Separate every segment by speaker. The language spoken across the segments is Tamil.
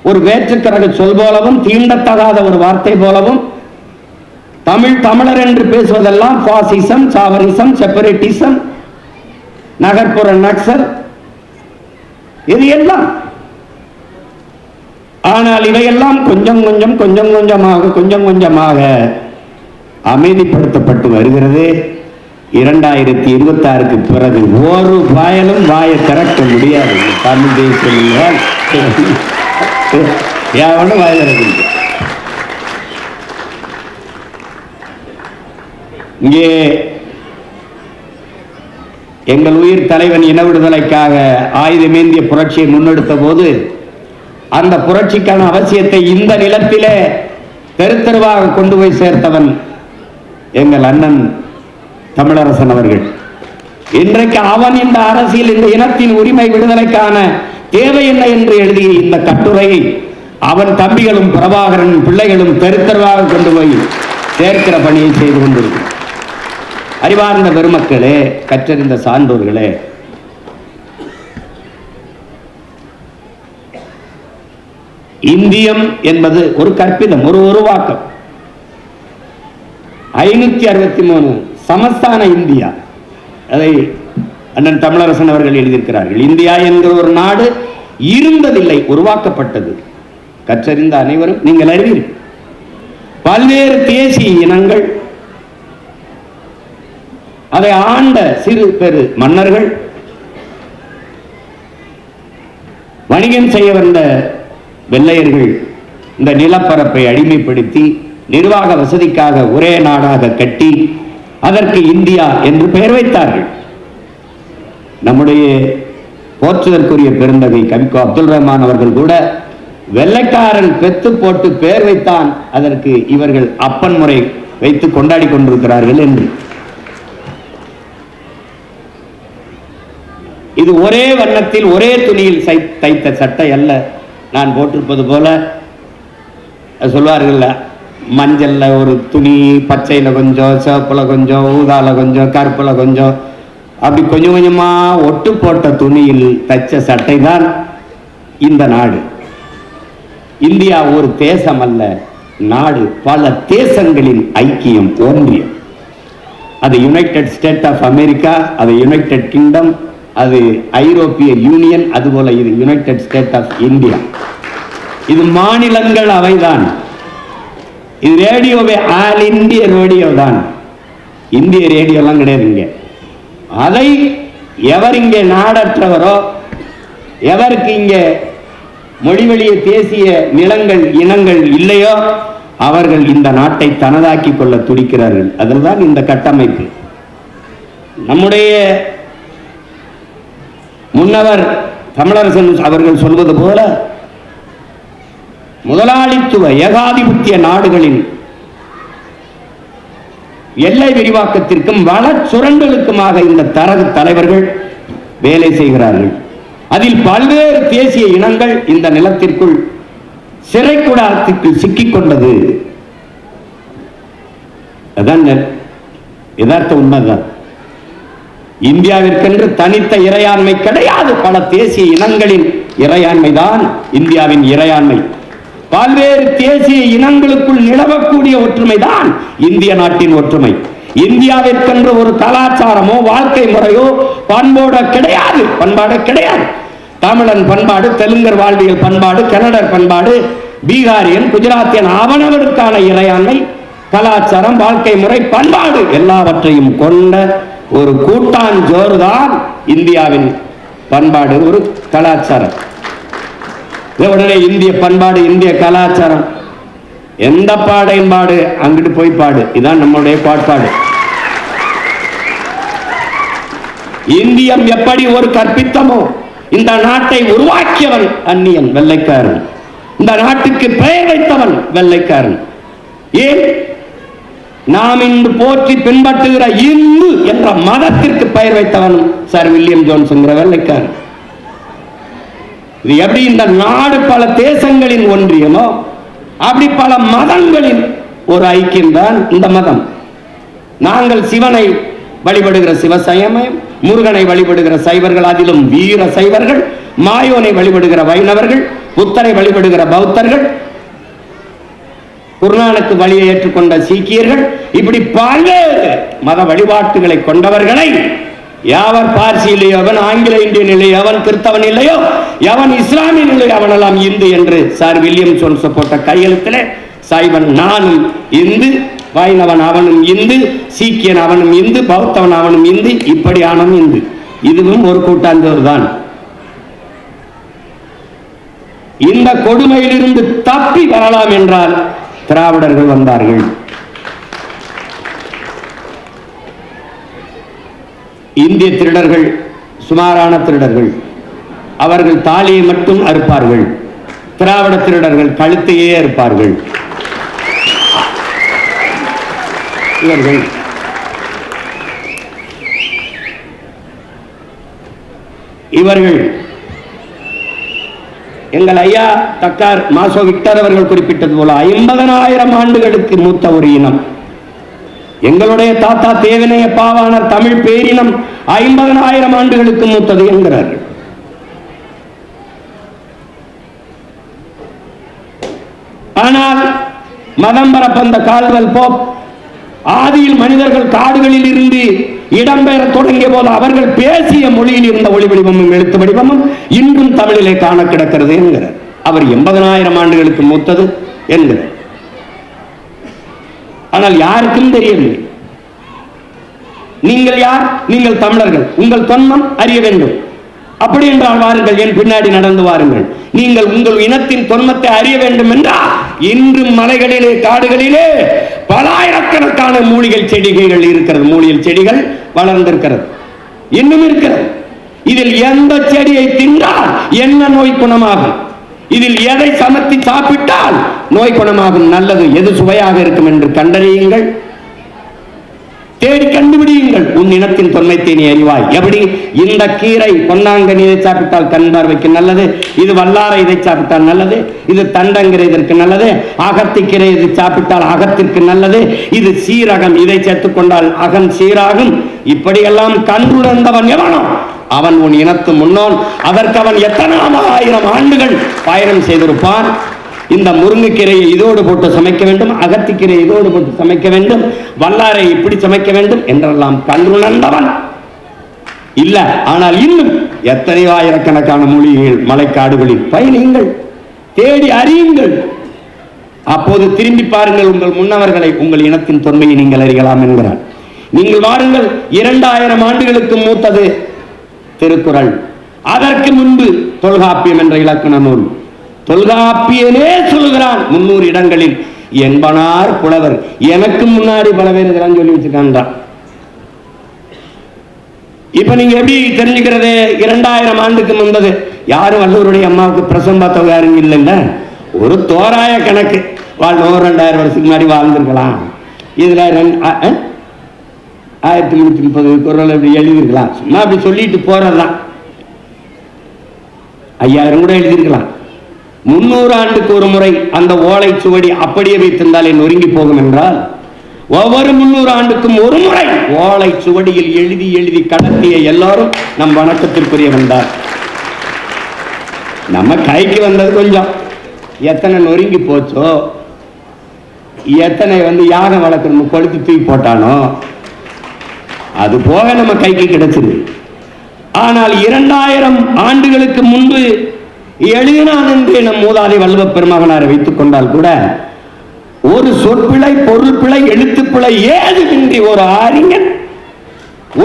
Speaker 1: ஒரு வேற்றுக்கரக சொல் போலவும் தீண்டத்தகாத ஒரு வார்த்தை போலவும் தமிழர் என்று பேசுவதெல்லாம் பாசிசம், சாவரிசம், செப்பரேட்டிசம், நகர்ப்புற நக்சல், இது எல்லாம். ஆனால் இவையெல்லாம் கொஞ்சம் கொஞ்சமாக அமைதிப்படுத்தப்பட்டு வருகிறது. 2026க்கு பிறகு ஒரு பயலும் வாயை திறக்க முடியாது. தமிழ் தேசியம் வாய் திறக்க. இங்கே எங்கள் உயிர் தலைவன் இன விடுதலைக்காக ஆயுதமேந்திய புரட்சியை முன்னெடுத்த போது அந்த புரட்சிக்கான அவசியத்தை இந்த நிலத்திலே தெருத்தெருவாக கொண்டு போய் சேர்த்தவன் எங்கள் அண்ணன் தமிழரசன் அவர்கள். இன்றைக்கு அவன் இந்த அரசியல், இந்த இனத்தின் உரிமை விடுதலைக்கான தேவை என்ன என்று எழுதிய இந்த கட்டுரையை அவன் தம்பிகளும் பிரபாகரன் பிள்ளைகளும் தெருத்தெருவாக கொண்டு போய் சேர்க்கிற பணியை செய்து கொண்டிருக்கிறார். அறிவார்ந்த பெருமக்களே, கற்றறிந்த சான்றோர்களே, இந்தியம் என்பது ஒரு கற்பிதம், ஒரு உருவாக்கம். 563 சமஸ்தான இந்தியா, அதை அண்ணன் தமிழரசன் அவர்கள் எழுதியிருக்கிறார்கள். இந்தியா என்கிற ஒரு நாடு இருந்ததில்லை, உருவாக்கப்பட்டது. கற்றறிந்த அனைவரும் நீங்கள் அறிவீர்கள். பல்வேறு தேசிய இனங்கள், அதை ஆண்ட சிறு பெரு மன்னர்கள், வணிகம் செய்ய வந்த வெள்ளையர்கள் இந்த நிலப்பரப்பை அடிமைப்படுத்தி நிர்வாக வசதிக்காக ஒரே நாடாக கட்டி அதற்கு இந்தியா என்று பெயர் வைத்தார்கள். நம்முடைய போற்றுதற்குரிய பெருந்தகை கவிக்கோ அப்துல் ரஹ்மான் அவர்கள் கூட வெள்ளைக்காரன் பெத்து போட்டு பெயர் வைத்தான், அதற்கு இவர்கள் அப்பன் முறை வைத்து கொண்டாடி கொண்டிருக்கிறார்கள் என்று. இது ஒரே வண்ணத்தில் ஒரே துணியில் தைத்த சட்டை அல்ல. நான் போட்டிருப்பது போல சொல்வார்கள், மஞ்சள்ல ஒரு துணி, பச்சையில கொஞ்சம், சிவப்புல கொஞ்சம், ஊதால கொஞ்சம், கருப்புல கொஞ்சம், அப்படி கொஞ்சம் கொஞ்சமா ஒட்டு போட்ட துணியில் தைச்ச சட்டை தான் இந்த நாடு. இந்தியா ஒரு தேசம் அல்ல, நாடு, பல தேசங்களின் ஐக்கியம், ஒன்றியம். அது யுனைடெட் ஸ்டேட் ஆஃப் அமெரிக்கா, அது யுனைடெட் கிங்டம், அது ஐரோப்பிய யூனியன், அதுபோல இது யுனைடெட் ஸ்டேட் ஆஃப் இந்தியா. இது மாநிலங்கள் அவைதான். இது ரேடியோவே ஆல் இந்திய ரேடியோ தான், இந்திய ரேடியோலாம் கிடையாதுங்க. அதை எவர் இங்கே நாடற்றவரோ, எவருக்கு இங்கே மொழிவழிய தேசிய நிலங்கள் இனங்கள் இல்லையோ அவர்கள் இந்த நாட்டை தனதாக்கி கொள்ள துடிக்கிறார்கள். அதில்தான் இந்த கட்டமைப்பு. நம்முடைய முன்னவர் தமிழரசன் அவர்கள் சொல்வது போல முதலாளித்துவ ஏகாதிபத்திய நாடுகளின் எல்லை விரிவாக்கத்திற்கும் வள சுரண்டலுக்குமாக இந்த தரகு தலைவர்கள் வேலை செய்கிறார்கள். அதில் பல்வேறு தேசிய இனங்கள் இந்த நிலத்திற்குள் சிறைக்கூடத்திற்குள் சிக்கிக் கொண்டது. அதான் யதார்த்த உண்மைதான். இந்தியாவிற்கென்று தனித்த இறையாண்மை கிடையாது. பல தேசிய இனங்களின் இறையாண்மை தான் இந்தியாவின் இறையாண்மை. பல்வேறு தேசிய இனங்களுக்குள் நிலவக்கூடிய ஒற்றுமை தான் இந்திய நாட்டின் ஒற்றுமை. இந்தியாவிற்கென்று ஒரு கலாச்சாரமோ வாழ்க்கை முறையோ பண்பாடு கிடையாது. தமிழன் பண்பாடு, தெலுங்கர் வாழ்வியல் பண்பாடு, கன்னடர் பண்பாடு, பீகாரியன், குஜராத்தியன், அவனவருக்கான இறையாண்மை, கலாச்சாரம், வாழ்க்கை முறை, பண்பாடு எல்லாவற்றையும் கொண்ட ஒரு கூட்டாஞ்சோறுதான் இந்தியாவின் பண்பாடு, ஒரு கலாச்சாரம். உடனே இந்திய பண்பாடு, இந்திய கலாச்சாரம், எந்த பாடையும் பாடு, அங்கிட்டு போய் பாடு, இதுதான் நம்முடைய கோட்பாடு. இந்தியம் எப்படி ஒரு கற்பித்தமோ இந்த நாட்டை உருவாக்கியவன் அந்நியன், வெள்ளைக்காரன். இந்த நாட்டுக்கு பெயர் வைத்தவன் வெள்ளைக்காரன். ஏன் நாம் இன்று போற்றி பின்பற்றுகிற இந்து என்ற மதத்திற்கு பெயர் வைத்தவன் சர் வில்லியம் ஜோன்ஸ் என்கிற வெள்ளைக்காரன். இது எப்படி இந்த நாடு பல தேசங்களின் ஒன்றியமோ அப்படி பல மதங்களின் ஒரு ஐக்கியம் தான் இந்த மதம். நாங்கள் சிவனை வழிபடுகிற சிவசைவமயம், முருகனை வழிபடுகிற சைவர்கள், அதிலும் வீர சைவர்கள், மாயோனை வழிபடுகிற வைணவர்கள், புத்தரை வழிபடுகிற பௌத்தர்கள், குருநானக்கு வழியை ஏற்றுக்கொண்ட சீக்கியர்கள், இப்படி பல்வேறு மத வழிபாட்டுகளை கொண்டவர்களை யாவர் பார்சியிலேயோ, அவன் ஆங்கில இந்தியன் இல்லையோ, அவன் கிறிஸ்தவன் இல்லையோ, எவன் இஸ்லாமியன் இல்லையோ அவனெல்லாம் இந்து என்று சார் வில்லியம் ஜோன்ஸ் போட்ட கையெழுத்திலே சைவன் நானும் இந்து, வைணவன் அவனும் இந்து, சீக்கியன் அவனும் இந்து, பௌத்தவன் அவனும் இந்து, இப்படியானும் இந்து. இதுவும் ஒரு கூட்டாந்தோர் தான். இந்த கொடுமையிலிருந்து தப்பி வரலாம் என்றால் திராவிடர்கள் வந்தார்கள். இந்திய திருடர்கள் சுமாரான திருடர்கள், அவர்கள் தாலியை மட்டும் அறுப்பார்கள். திராவிட திருடர்கள் கழுத்தையே அறுப்பார்கள். இவர்கள் எங்கள் ஐயா தக்கார் மாசோ விக்டர் அவர்கள் குறிப்பிட்டது போல 50,000 ஆண்டுகளுக்கு மூத்த ஒரு இனம். எங்களுடைய தாத்தா தேவனைய பாவாணர் தமிழ் பேரினம் 50,000 ஆண்டுகளுக்கு மூத்தது என்கிறார்கள். ஆனால் மதம் பரப்பந்த கால்வல் போப் ஆதியில் மனிதர்கள் காடுகளில் இருந்து இடம்பெயர தொடங்கிய போது அவர்கள் பேசிய மொழியில் இருந்த ஒளி வடிவமும் எழுத்து வடிவமும் இன்றும் தமிழிலே காண கிடக்கிறது என்கிறார். அவர் 80,000 ஆண்டுகளுக்கு மூத்தது என்கிறார். ஆனால் யாருக்கும் தெரியவில்லை. நீங்கள் யார்? நீங்கள் தமிழர்கள். உங்கள் தொன்மம் அறிய வேண்டும். அப்படி என்றால் வாருங்கள், என் பின்னாடி நடந்து வாருங்கள். நீங்கள் உங்கள் இனத்தின் தொன்மத்தை அறிய வேண்டும் என்றால் இன்றும் மலைகளிலே காடுகளிலே பலாயிரக்கணக்கான மூலிகை செடிகள் இருக்கிறது. மூலிகை செடிகள் வளர்ந்திருக்கிறது, இன்னும் இருக்கிறது. இதில் எந்த செடியை தின்றால் என்ன நோய் குணமாகும், இதில் எதை சமர்த்தி சாப்பிட்டால் நோய் குணமாகும், நல்லது எது சுவையாக இருக்கும் என்று கண்டறியுங்கள், தேடி கண்டுபிடியுங்கள். உன் இனத்தின் தொன்மைத்தை நீ அறிவாய். எப்படி? இந்த கீரை பொன்னாங்கண்ணி இதை சாப்பிட்டால் கண் பார்வைக்கு நல்லது, இது வல்லாரை இதை சாப்பிட்டால் நல்லது, இது தண்டங்கீரை இதற்கு நல்லது, அகத்திக்கீரை இதை சாப்பிட்டால் அகத்திற்கு நல்லது, இது சீரகம் இதை சேர்த்துக் கொண்டால் அகன் சீராகும். இப்படியெல்லாம் கண்டுணர்ந்தவன் எவனோ அவன் உன் இனத்து முன்னோன். அதற்கு அவன் எத்தனை 1000 ஆண்டுகள் பயணம் செய்திருப்பான். இந்த முருங்கைக்கீரையை இதோடு போட்டு சமைக்க வேண்டும், அகத்திக்கீரை இதோடு போட்டு சமைக்க வேண்டும், வல்லாரை இப்படி சமைக்க வேண்டும் என்றெல்லாம் கண்டுணர்ந்தவன் இல்ல. ஆனால் இன்னும் எத்தனை ஆயிரக்கணக்கான மூலிகைகள் மலைக்காடுகளில் பயணியுங்கள், தேடி அறியுங்கள். அப்போது திரும்பி பாருங்கள் உங்கள் முன்னவர்களை, உங்கள் இனத்தின் தொன்மையை நீங்கள் அறியலாம் என்கிறார். நீங்கள் வாருங்கள், 2000 ஆண்டுகளுக்கு மூத்தது திருக்குறள். அதற்கு முன்பு தொல்காப்பியம் என்ற இலக்கண நூல். தொல்காப்பியனே சொல்கிறான் 300 இடங்களில் என்பனார் புலவர். எனக்கு முன்னாடி பல பேர் இதெல்லாம் சொல்லி வச்சிருக்கான். இப்ப நீங்க எப்படி தெரிஞ்சுக்கிறது? 2000 ஆண்டுக்கு முன்பது. யாரும் வள்ளுவருடைய அம்மாவுக்கு பிரசவம் பார்த்தவங்க யாரும் இல்லைல்ல. ஒரு தோராய கணக்கு, 2000 வருஷத்துக்கு முன்னாடி வாழ்ந்திருக்கலாம். இதுல 1330 குறள் அப்படி எழுதியிருக்கலாம். சும்மா அப்படி சொல்லிட்டு போறதுதான். 5000 கூட எழுதியிருக்கலாம். 300 ஆண்டுக்கு ஒரு முறை அந்த ஓலை சுவடி அப்படியே வைத்திருந்தாலே நொறுங்கி போகும் என்றால், ஒவ்வொரு 300 ஆண்டுக்கும் ஒரு முறை ஓலை சுவடியில் எழுதி எழுதி கடத்திய எல்லாரும் நம் வணக்கத்திற்குரிய வந்தார். நம்ம கைக்கு வந்தது கொஞ்சம். எத்தனை நொறுங்கி போச்சோ, எத்தனை யாகம் வளர்க்கணும் கொளுத்து தூக்கி போட்டானோ, அது போக நம்ம கைக்கு கிடைச்சது. ஆனால் 2000 ஆண்டுகளுக்கு முன்பு எழுதினான் என்று நம் மூதாதை வள்ளுவ பெருமகனாரை வைத்துக் கொண்டால் கூட ஒரு சொற்பிழை, பொருள் பிழை, எழுத்து பிழை ஏதுமின்றி ஒரு அறிஞன்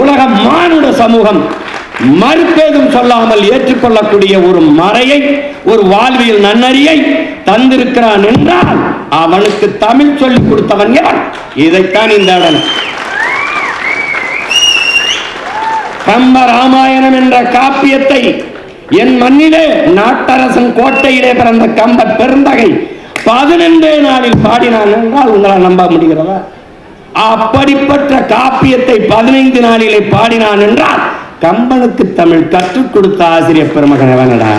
Speaker 1: உலக மானுட சமூகம் மறுப்பேதும் சொல்லாமல் ஏற்றுக்கொள்ளக்கூடிய ஒரு மறையை, ஒரு வாழ்வியல் நன்னறியை தந்திருக்கிறான் என்றால் அவனுக்கு தமிழ் சொல்லிக் கொடுத்தவன் எவன்? இதைத்தான் இந்த இடம். கம்ப ராமாயணம் என்ற காப்பியத்தை என் மண்ணிலே நாட்டரசன் கோட்டையிலே பிறந்த கம்ப பெருந்தகை 15 நாளில் பாடினான் என்றால் உங்களால் நம்ப முடிகிறதா? அப்படிப்பட்ட காப்பியத்தை 15 நாளிலே பாடினான் என்றால் கம்பனுக்கு தமிழ் கற்றுக் கொடுத்த ஆசிரியர் பெருமகன் எவனடா?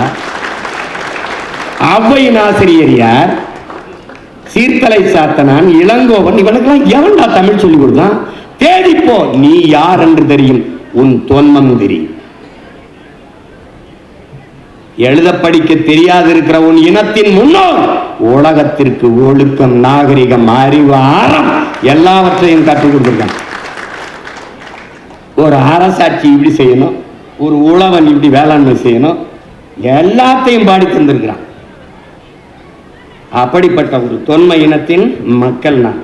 Speaker 1: அவ்வையின் ஆசிரியர் யார்? சீர்தலை சாத்தனான், இளங்கோவன், இவனுக்கெல்லாம் எவன்டா தமிழ் சொல்லிக் கொடுத்தான்? தேடிப்போ, நீ யார் என்று தெரியும், உன் தொன்மம் தெரியும். எழுத படிக்க தெரியாது இருக்கிற உன் இனத்தின் முன்னோர் உலகத்திற்கு ஒழுக்கம், நாகரிகம், அறிவு, அறம் எல்லாவற்றையும் கற்றுக் கொடுத்திருக்காங்க. ஒரு அரசாட்சி இப்படி செய்யணும், ஒரு உழவன் இப்படி வேளாண்மை செய்யணும், எல்லாத்தையும் பாடி தந்திருக்கிறான். அப்படிப்பட்ட ஒரு தொன்மை இனத்தின் மக்கள் நான்.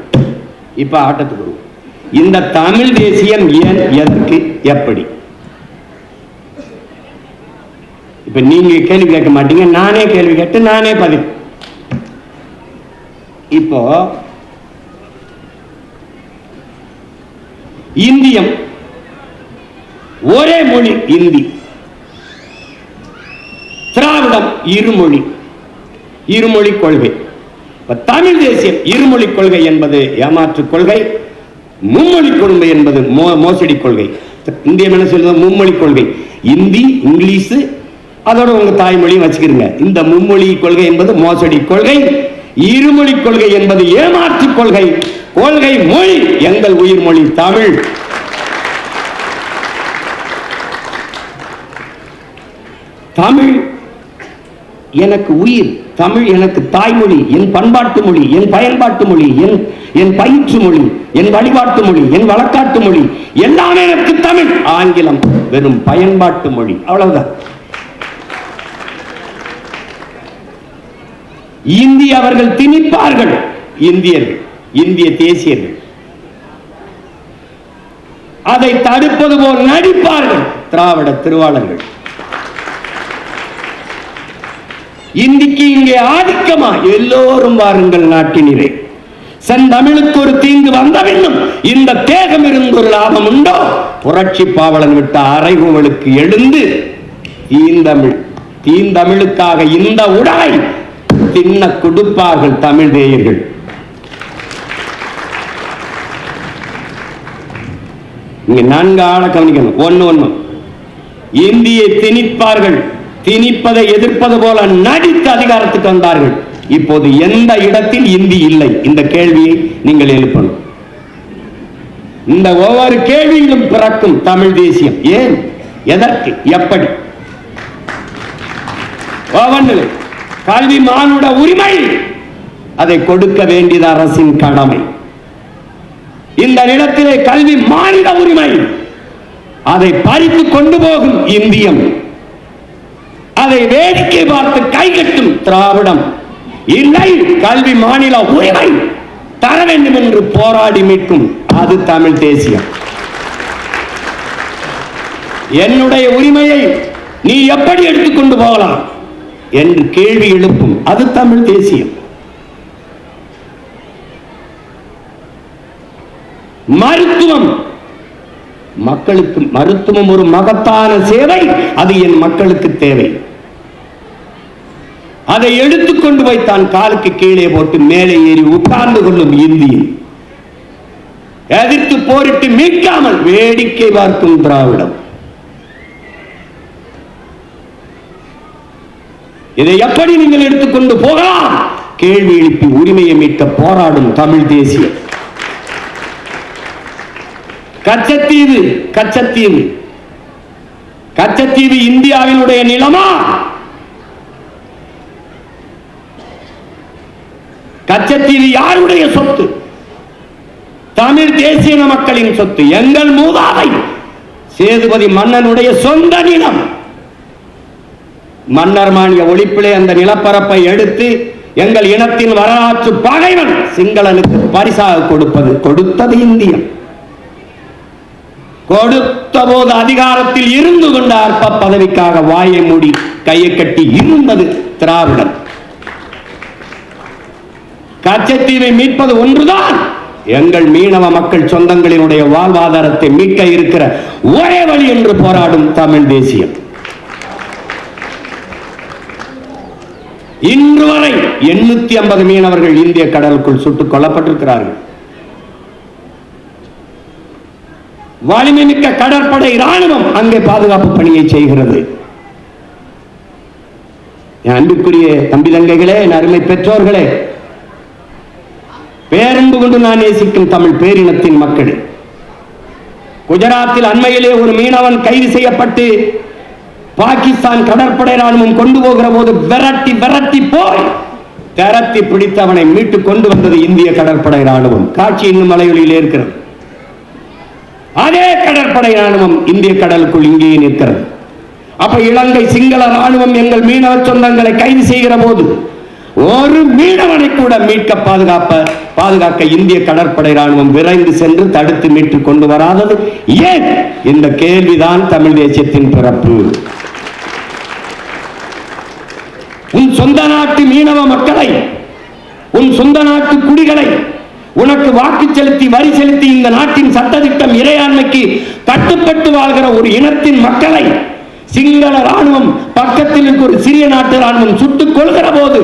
Speaker 1: இப்ப ஆட்டத்துக்கு வருவோம். இந்த தமிழ் தேசியம் ஏன், எதற்கு, எப்படி? இப்ப நீங்க கேள்வி கேட்க மாட்டீங்க, நானே கேள்வி கேட்டு நானே பதில். இப்போ இந்தியம் ஒரே மொழி இந்தி, திராவிடம் இருமொழி, இருமொழி கொள்கை. தமிழ் தேசியம் இருமொழி கொள்கை என்பது ஏமாற்று கொள்கை, மும்மொழி கொள்கை என்பது மோசடி கொள்கை. இந்தியம் என்ன சொல்றது? மும்மொழி கொள்கை. இந்தி, இங்கிலீஷ், அதோட உங்க தாய்மொழியும் வச்சுக்கிறீங்க. இந்த மும்மொழி கொள்கை என்பது மோசடி கொள்கை, இருமொழி கொள்கை என்பது ஏமாற்று கொள்கை. கொள்கை மொழி எங்கள் உயிர் மொழி தமிழ். தமிழ் எனக்கு உயிர், தமிழ் எனக்கு தாய்மொழி, என் பண்பாட்டு மொழி, என் பயன்பாட்டு மொழி, என் பயிற்று மொழி, என் வழிபாட்டு மொழி, என் வழக்காட்டு மொழி, எல்லாமே எனக்கு தமிழ். ஆங்கிலம் வெறும் பயன்பாட்டு மொழி, அவ்வளவுதான். இந்தி அவர்கள் திணிப்பார்கள், இந்தியர்கள், இந்திய தேசியர்கள் அதை தடுப்பது போல் நடிப்பார்கள் திராவிட திருவாளர்கள். இந்திக்கு இங்கே ஆதிக்கமா? எல்லோரும் வாருங்கள் நாட்டினிலே. செந்தமிழுக்கு ஒரு தீங்கு வந்தவென்னும் இந்த தேகம் இருந்து ஒரு லாபம் உண்டோ? புரட்சி பாவலன் விட்ட அறைகூவலுக்கு எழுந்து தீந்தமிழ், தீந்தமிழுக்காக இந்த உடலை தின்ன கொடுப்பார்கள் தமிழ் தேயர்கள். இங்க நான்கு ஆள கவனிக்கணும். ஒன்னு இந்தியை திணிப்பார்கள், திணிப்பதை எதிர்ப்பது போல நடித்து அதிகாரத்துக்கு வந்தார்கள். இப்போது எந்த இடத்தில் இந்தி இல்லை? இந்த கேள்வியை நீங்கள் எழுப்பணும். இந்த ஒவ்வொரு கேள்வியிலும் பிறக்கும் தமிழ் தேசியம். ஏன், எதற்கு, எப்படி? ஒவ்வொன்றில் கல்வி மானுட உரிமை, அதை கொடுக்க வேண்டியது அரசின் கடமை. இந்த நிலத்திலே கல்வி மானிட உரிமை, அதை பறித்து கொண்டு போகும் இந்தியம், அதை வேடிக்கை பார்த்து கைகட்டும் திராவிடம். இல்லை, கல்வி மாநில உரிமை தர வேண்டும் என்று போராடி மீட்கும் அது தமிழ் தேசியம். என்னுடைய உரிமையை நீ எப்படி எடுத்துக்கொண்டு போகலாம் என்று கேள்வி எழுப்பும் அது தமிழ் தேசியம். மருத்துவம், மக்களுக்கு மருத்துவம் ஒரு மகத்தான சேவை, அது என் மக்களுக்கு தேவை. அதை எடுத்துக்கொண்டு போய் தான் காலுக்கு கீழே போட்டு மேலே ஏறி உட்கார்ந்து கொள்ளும் இந்தி, எதிர்த்து போரிட்டு மீட்காமல் வேடிக்கை பார்க்கும் திராவிடம். இதை எப்படி நீங்கள் எடுத்துக்கொண்டு போகலாம்? கேள்வி எழுப்பி உரிமையை மீட்க போராடும் தமிழ் தேசியம். கச்சத்தீவு, கச்சத்தீவு, கச்சத்தீவு இந்தியாவினுடைய நிலமா? கச்சத்தீவு யாருடைய சொத்து? தமிழ் தேசிய மக்களின் சொத்து. எங்கள் மூதாதை சேதுபதி மன்னனுடைய சொந்த நிலம். மன்னர் மானிய ஒழிப்பிலே அந்த நிலப்பரப்பை எடுத்து எங்கள் இனத்தின் வரலாற்று பகைவன் சிங்களனுக்கு பரிசாக கொடுத்தது இந்தியம். கொடுத்த போது அதிகாரத்தில் இருந்து கொண்ட அற்ப பதவிக்காக வாயை மூடி கையை கட்டி இருந்தது திராவிடம். கச்சத்தீவை மீட்பது ஒன்றுதான் எங்கள் மீனவ மக்கள் சொந்தங்களினுடைய வாழ்வாதாரத்தை மீட்க இருக்கிற ஒரே வழி என்று போராடும் தமிழ் தேசியம். இன்று வரை 850 மீனவர்கள் இந்திய கடலுக்குள் சுட்டுக் கொல்லப்பட்டிருக்கிறார்கள். வலிமை மிக்க கடற்படை ராணுவம் அங்கே பாதுகாப்பு பணியை செய்கிறது. அன்புக்குரிய தம்பி தங்கைகளே, அருமை பெற்றோர்களே, பேரன்பு கொண்டு நான் நேசிக்கும் தமிழ் பேரினத்தின் மக்கள், குஜராத்தில் அண்மையிலே ஒரு மீனவன் கைது செய்யப்பட்டு பாகிஸ்தான் கடற்படை ராணுவம் கொண்டு போகிற போது விரட்டி விரட்டி போய் திரட்டி பிடித்து அவனை மீட்டு கொண்டு வந்தது இந்திய கடற்படை ராணுவம். காட்சி இன்னும் மலையொலியிலே இருக்கிறது. அதே கடற்படை ராணுவம் இந்திய கடலுக்குள் இங்கேயே நிற்கிறது. அப்ப இலங்கை சிங்கள ராணுவம் எங்கள் மீனவ சொந்தங்களை கைது செய்கிற போது ஒரு மீனவனை கூட மீட்க பாதுகாக்க இந்திய கடற்படை ராணுவம் விரைந்து சென்று தடுத்து மீட்டு கொண்டு வராதது ஏன்? இந்த கேள்விதான் தமிழ் தேசியத்தின் பிறப்பு. உன் சொந்த நாட்டு மீனவ மக்களை, உன் சொந்த நாட்டு குடிகளை, உனக்கு வாக்கு செலுத்தி வரி செலுத்தி இந்த நாட்டின் சட்டத்திட்டம் இறையாண்மைக்கு கட்டுப்பட்டு வாழ்கிற ஒரு இனத்தின் மக்களை சிங்கள ராணுவம் பக்கத்தில் இருக்க ஒரு சிறிய நாட்டு ராணுவம் சுட்டுக் கொள்கிற போது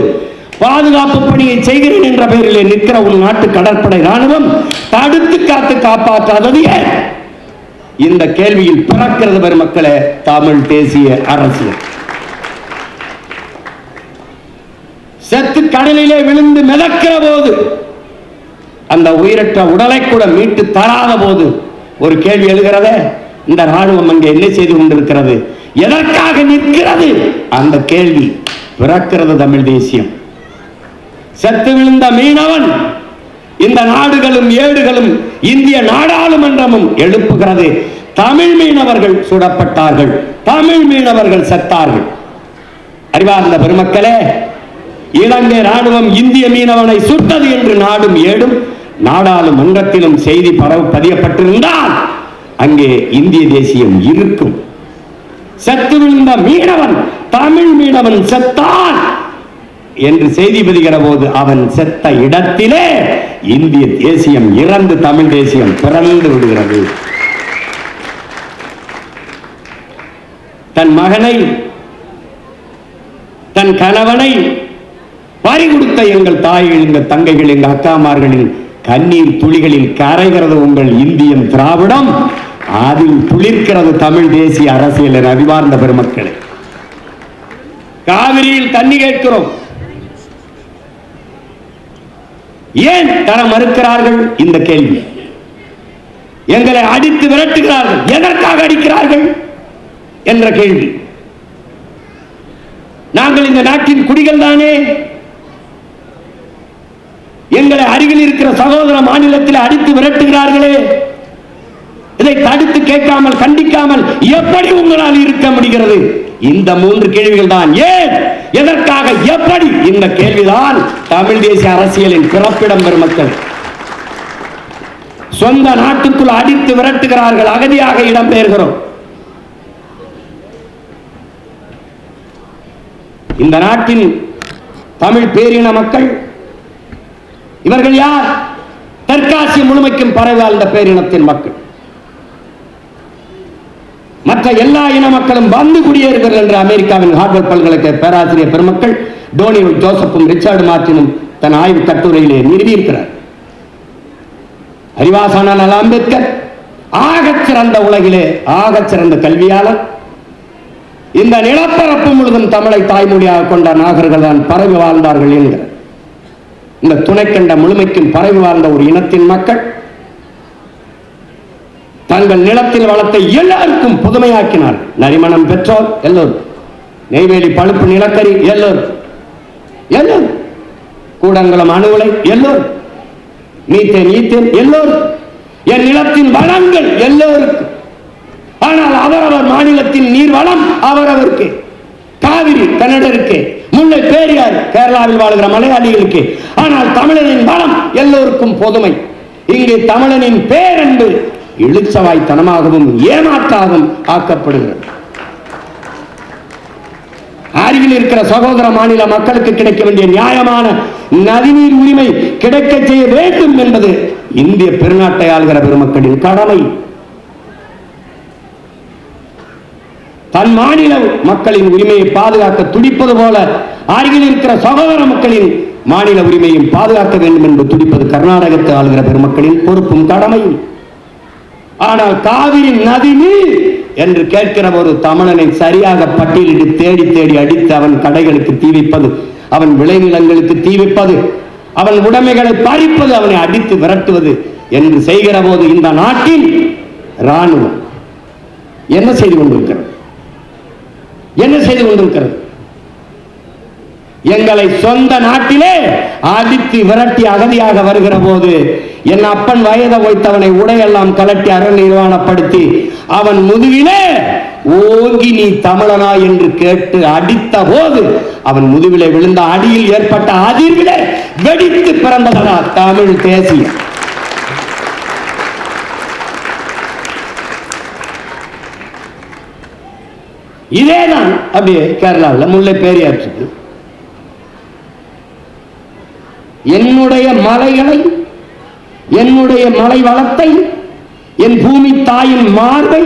Speaker 1: பாதுகாப்பு பணியை செய்கிறேன் என்ற பெயரிலே நிற்கிற ஒரு நாட்டு கடற்படை ராணுவம் தடுத்து காத்து காப்பாற்றாதது ஏன்? இந்த கேள்வியில் பிறக்கிறது பெருமக்களே தமிழ் தேசிய அரசியல். செத்து கடலிலே விழுந்து மிதக்கிற போது அந்த உயிரற்ற உடலை கூட மீட்டு தராத போது ஒரு கேள்வி எழுகிறதே, இந்த ராணுவம் அங்கே என்ன செய்து கொண்டிருக்கிறது, எதற்காக நிற்கிறது? அந்த கேள்வி பிறக்கிறது தமிழ் தேசியம். செத்து விழுந்த மீனவன் இந்த நாடுகளும் ஏடுகளும் இந்திய நாடாளுமன்றமும் எழுப்புகிறது. தமிழ் மீனவர்கள் சுடப்பட்டார்கள், தமிழ் மீனவர்கள் செத்தார்கள். அறிவார்ந்த பெருமக்களே, இலங்கை ராணுவம் இந்திய மீனவனை சுட்டது என்று நாடும் ஏடும் நாடாளுமன்றத்திலும் செய்தி பதியப்பட்டிருந்தால் அங்கே இந்திய தேசியம் இருக்கும். செத்து விழுந்த மீனவன், தமிழ் மீனவன் செத்தான் என்று செய்தி பதிகிற போது அவன் செத்த இடத்திலே இந்திய தேசியம் இறந்து தமிழ் தேசியம் பிறந்து விடுகிறது. தன் மகனை, தன் கணவனை பறி கொடுத்த எங்கள் தாய்கள், எங்கள் தங்கைகள், எங்கள் அக்காமார்களின் கண்ணீர் துளிகளில் கரைகிறது உங்கள் இந்தியம் திராவிடம், அதில் துளிர்க்கிறது தமிழ் தேசிய அரசியல். அறிவார்ந்த பெருமக்களே, காவிரியில் தண்ணி கேட்கிறோம், ஏன் தர மறுக்கிறார்கள்? இந்த கேள்வி. எங்களை அடித்து விரட்டுகிறார்கள், எதற்காக அடிக்கிறார்கள் என்ற கேள்வி. நாங்கள் இந்த நாட்டின் குடிகள் தானே. எங்களை அருகில் இருக்கிற சகோதர மாநிலத்தில் அடித்து விரட்டுகிறார்களே, இதை தடுத்து கேட்காமல் கண்டிக்காமல் எப்படி உங்களால் இருக்க முடிகிறது? இந்த மூன்று கேள்விகள் தான். ஏன், எதற்காக, எப்படி? இந்த கேள்விதான் தமிழ் தேசிய அரசியலின் பிறப்பிடம். பெருமக்கள், சொந்த நாட்டுக்குள் அடித்து விரட்டுகிறார்கள், அகதியாக இடம்பெயர்கிறோம். இந்த நாட்டின் தமிழ் பேரின மக்கள் இவர்கள் யார்? தெற்காசிய முழுமைக்கும் பரவி வாழ்ந்த பேரினத்தின் மக்கள். மற்ற எல்லா இன மக்களும் வந்து குடியேறுகிறார்கள் என்று அமெரிக்காவின் ஹார்வர்ட் பல்கலைக்கழக பேராசிரியர் பெருமக்கள் டோனி ஜோசப்பும் ரிச்சர்டு மார்டினும் தன் ஆய்வு கட்டுரையிலே நிறுவியிருக்கிறார். அறிவாசான அம்பேத்கர் ஆகச் சிறந்த உலகிலே ஆகச் சிறந்த கல்வியாளர். இந்த நிலப்பரப்பு முழுவதும் தமிழை தாய்மொழியாக கொண்ட நாகர்கள் தான் பரவி வாழ்ந்தார்கள் என்கிறார். இந்த துணைக்கண்ட முழுமைக்கும் பரவி வாழ்ந்த ஒரு இனத்தின் மக்கள் தங்கள் நிலத்தில் வளத்தை எல்லாருக்கும் புதுமையாக்கினார். நரிமணம் பெற்றோர் எல்லோரும், நெய்வேலி பழுப்பு நிலக்கரி எல்லோரும், கூடங்குளம் அணு உலை எல்லோரும், மீத்தேன் ஈத்தேன் எல்லோரும், என் நிலத்தின் வளங்கள் எல்லோருக்கும். ஆனால் அவரவர் மாநிலத்தின் நீர் வளம் அவரவருக்கு. காவிரி கன்னடருக்கு, முல்லை பெரியாறு கேரளாவில் வாழ்கிற மலையாளிகளுக்கு. ஆனால் தமிழனின் வளம் எல்லோருக்கும் பொதுமை. இங்கே தமிழனின் பேரன்பு இழுச்சவாய்த்தனமாகவும் ஏமாற்றாகவும் ஆக்கப்படுகிறது. அருகில் இருக்கிற சகோதர மாநில மக்களுக்கு கிடைக்க வேண்டிய நியாயமான நதிநீர் உரிமை கிடைக்க செய்ய வேண்டும் என்பது இந்திய பெருநாட்டை ஆள்கிற பெருமக்களின் கடமை. தன் மாநில மக்களின் உரிமையை பாதுகாக்க துடிப்பது போல அருகில் இருக்கிற சகோதர மக்களின் மாநில உரிமையும் பாதுகாக்க வேண்டும் என்று துடிப்பது கர்நாடகத்தை ஆளுகிற பெருமக்களின் பொறுப்பும் கடமையும். ஆனால் காவிரி நதி நீர் என்று கேட்கிற ஒரு தமிழனை சரியாக பட்டியலிட்டு தேடி தேடி அடித்து அவன் கடைகளுக்கு தீ வைப்பது, அவன் விளைநிலங்களுக்கு தீ வைப்பது, அவன் உடைமைகளை பறிப்பது, அவனை அடித்து விரட்டுவது என்று செய்கிற போது இந்த நாட்டின் ராணுவம் என்ன செய்து கொண்டிருக்கிறது? என்ன செய்து கொண்டிருக்கிறது? எங்களை சொந்த நாட்டிலே அடித்து விரட்டி அகதியாக வருகிற போது என் அப்பன் வயதை வைத்தவனை உடையெல்லாம் கலட்டி அரண் நிர்வாணப்படுத்தி அவன் முதுகிலே ஓங்கி நீ தமிழனா என்று கேட்டு அடித்த போது அவன் முதுகிலே விழுந்த அடியில் ஏற்பட்ட அதிர்விலே வெடித்து பிறந்ததா தமிழ் தேசியம். இதேதான் அப்படியே கேரளாவில் முல்லை பெரியாற்றுக்கு என்னுடைய மலைகளை, என்னுடைய மலை வளத்தை, என் பூமி தாயின் மார்பை,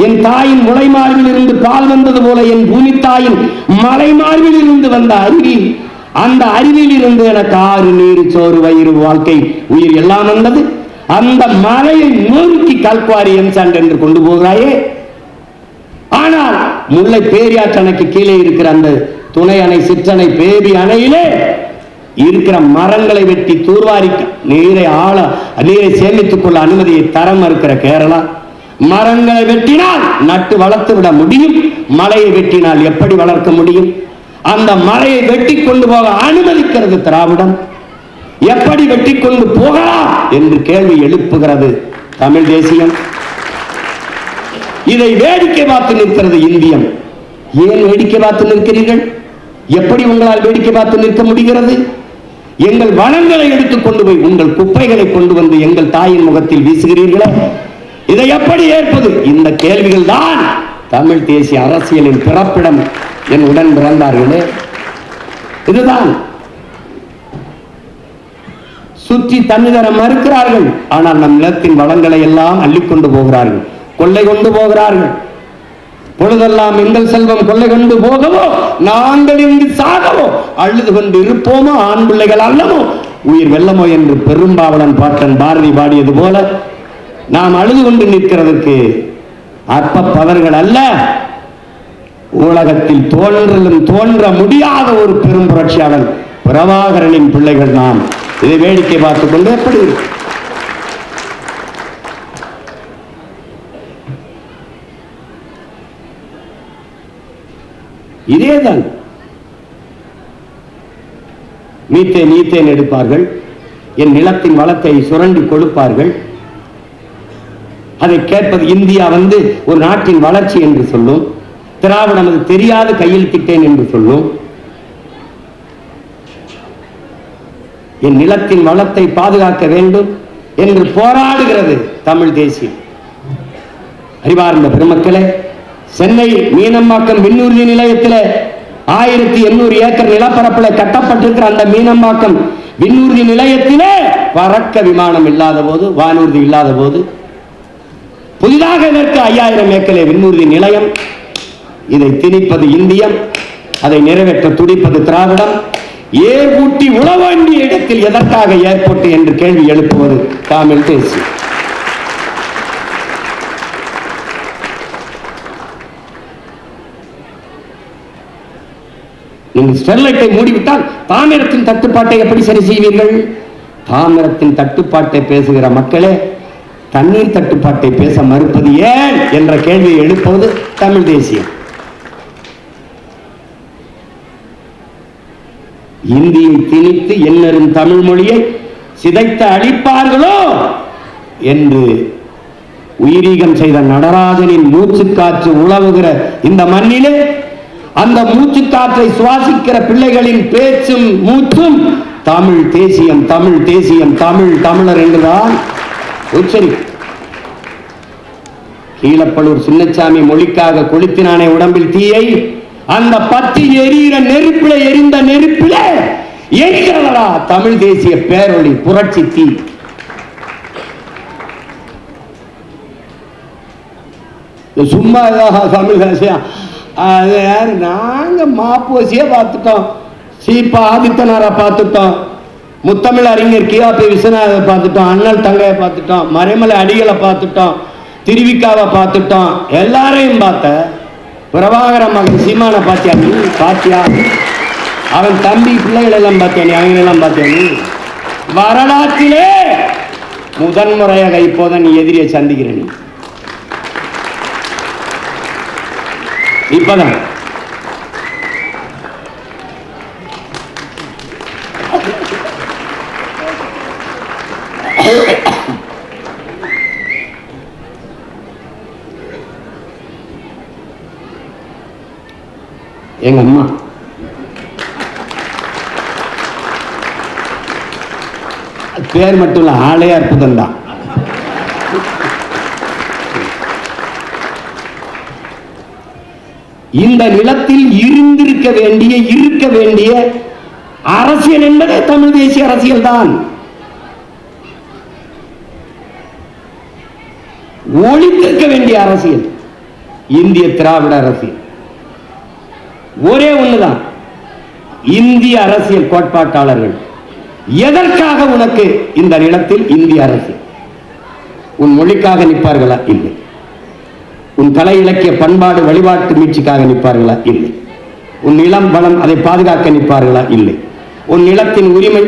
Speaker 1: என் தாயின் முளை மார்பில் இருந்து பால் வந்தது போல என் பூமி தாயின் மலை மார்பில் இருந்து வந்த அருவி, அந்த அருவியில் இருந்து எனக்கு ஆறு நீர் சோறு வயிறு வாழ்க்கை உயிர் எல்லாம் வந்தது. அந்த மலையை நோக்கி கல்குவாரி எம்சாண்ட் என்று கொண்டு போகிறாயே. ஆனால் முல்லை பேரியாற்று அணைக்கு கீழே இருக்கிற அந்த துணை அணை, சிற்றணை, பேபி அணையிலே இருக்கிற மரங்களை வெட்டி தூர்வாரி நீரை சேமித்துக் கொள்ள அனுமதியை தர மறுக்கிற கேரளா, மரங்களை வெட்டினால் நட்டு வளர்த்து விட முடியும், மலையை வெட்டினால் எப்படி வளர்க்க முடியும்? அந்த மலையை வெட்டி கொண்டு போக அனுமதிக்கிறது திராவிடம். எப்படி வெட்டி கொண்டு போகலாம் என்று கேள்வி எழுப்புகிறது தமிழ் தேசியம். இதை வேடிக்கை பார்த்து நிற்கிறது இந்தியம். ஏன் வேடிக்கை பார்த்து நிற்கிறீர்கள்? எப்படி உங்களால் வேடிக்கை பார்த்து நிற்க முடிகிறது? எங்கள் வளங்களை எடுத்துக் கொண்டு போய் உங்கள் குப்பைகளை கொண்டு வந்து எங்கள் தாயின் முகத்தில் வீசுகிறீர்களே, இதை எப்படி ஏற்பது? இந்த கேள்விகள் தான் தமிழ் தேசிய அரசியலின் பிறப்பிடம். என் உடன் பிறந்தார்களே, இதுதான். சுற்றி தண்ணி தர மறுக்கிறார்கள், ஆனால் நம் நிலத்தின் வளங்களை எல்லாம் அள்ளிக்கொண்டு போகிறார்கள், கொள்ளை கொண்டு போகிறார்கள். பொழுதெல்லாம் எங்கள் செல்வம் கொள்ளை கொண்டு போகவோ, நாங்கள் இங்கு சாகவோ, அழுது கொண்டு இருப்போமோ, ஆண் பிள்ளைகள் அல்லவோ, உயிர் வெல்லமோ என்று பெரும்பாவளன் பாட்டன் பாரதி பாடியது போல நாம் அழுது கொண்டு நிற்கிறதுக்கு அற்ப பதர்கள் அல்ல, உலகத்தில் தோன்ற முடியாத ஒரு பெரும் புரட்சியாளர் பிரபாகரனின் பிள்ளைகள் நாம். இதை வேடிக்கை பார்த்துக் கொண்டு எப்படி இதேதான். மீத்தேன் எடுப்பார்கள், என் நிலத்தின் வளத்தை சுரண்டி கொடுப்பார்கள். அதை கேட்பது இந்தியா ஒரு நாட்டின் வளர்ச்சி என்று சொல்லும், திராவிடம் அது தெரியாது கையெழுத்திட்டேன் என்று சொல்லும். என் நிலத்தின் வளத்தை பாதுகாக்க வேண்டும் என்று போராடுகிறது தமிழ் தேசியம். அறிவார்ந்த பெருமக்களே, சென்னை மீனம்பாக்கம் விண்ணூர்தி நிலையத்தில் 1800 ஏக்கர் நிலப்பரப்பில் கட்டப்பட்டிருக்கிற அந்த மீனம்பாக்கம் விண்ணூர்தி நிலையத்திலே பறக்க விமானம் இல்லாத போது, வானூர்தி இல்லாத போது, புதிதாக இதற்கு 5000 ஏக்கர் விண்ணூர்தி நிலையம். இதை திணிப்பது இந்தியம், அதை நிறைவேற்ற துடிப்பது திராவிடம். ஏர்பூட்டி உழ வேண்டிய இடத்தில் எதற்காக ஏர்போர்ட் என்று கேள்வி எழுப்புவது தமிழ் தேசியம். நீங்கள் ஸ்டெர்லைட்டை மூடிவிட்டால் தாமிரத்தின் தட்டுப்பாட்டை எப்படி சரி செய்வீர்கள்? தாமிரத்தின் தட்டுப்பாட்டை பேசுகிற மக்களே, தண்ணீர் தட்டுப்பாட்டை பேச மறுப்பது ஏன் என்ற கேள்வியை எழுப்புவது தமிழ் தேசியம். இந்தியை திணித்து என்னரும் தமிழ் மொழியை சிதைத்து அழிப்பார்களோ என்று உயிரீகம் செய்த நடராஜனின் மூச்சுக்காற்று உழவுகிற இந்த மண்ணிலே அந்த மூச்சுக்காற்றை சுவாசிக்கிற பிள்ளைகளின் பேச்சும் மூச்சும் தமிழ் தேசியம், தமிழ் தேசியம், தமிழ் தமிழர் என்றுதான் உச்சரி. கீழப்பழூர் சின்னசாமி மொழிக்காக கொளுத்தினானே உடம்பில் தீயை, அந்த பத்தி எரிகிற நெருப்பில எரிந்த நெருப்பில எரிகிறதா தமிழ் தேசிய பேரொளி புரட்சி தீ. சும்மா தமிழ் தேசியம் அது யாரு? நாங்க மாப்போசியை பார்த்துட்டோம், சீப்பா ஆதித்தனாரை பார்த்துட்டோம், முத்தமிழ் அறிஞர் கியாபி விஸ்வநாதரை பார்த்துட்டோம், அண்ணல் தங்கையை பார்த்துட்டோம், மறைமலை அடிகளை பார்த்துட்டோம், திருவிக்காவை பார்த்துட்டோம், எல்லாரையும் பார்த்த பிரபாகர மகன் சீமானை பார்த்தியா? நீ பார்த்தியா? அவன் தம்பி பிள்ளைகள் எல்லாம் பார்த்தியா? நீ அவங்களெல்லாம் பார்த்தியா? நீ வரலாற்றிலே முதன்முறையாக இப்போதான் நீ எதிரியை சந்திக்கிற. நீ இப்பதான் எங்க அம்மா பேர் மட்டும் இல்ல, ஆளே அற்புதம் தான். இந்த நிலத்தில் இருக்க வேண்டிய அரசியல் என்பதே தமிழ் தேசிய அரசியல் தான். ஒழித்திருக்க வேண்டிய அரசியல் இந்திய திராவிட அரசியல். ஒரே ஒண்ணுதான், இந்திய அரசியல் கோட்பாட்டாளர்கள் எதற்காக உனக்கு இந்த நிலத்தில் இந்திய அரசியல்? உன் மொழிக்காக நிற்பார்களா? இல்லை. உன் கலை இலக்கிய பண்பாடு வழிபாட்டு மீட்சிக்காக நிற்பார்களா? இல்லை. உன் நிலம் வளம் அதை பாதுகாக்க நிற்பார்களா? இல்லை. உன் நிலத்தின் உரிமை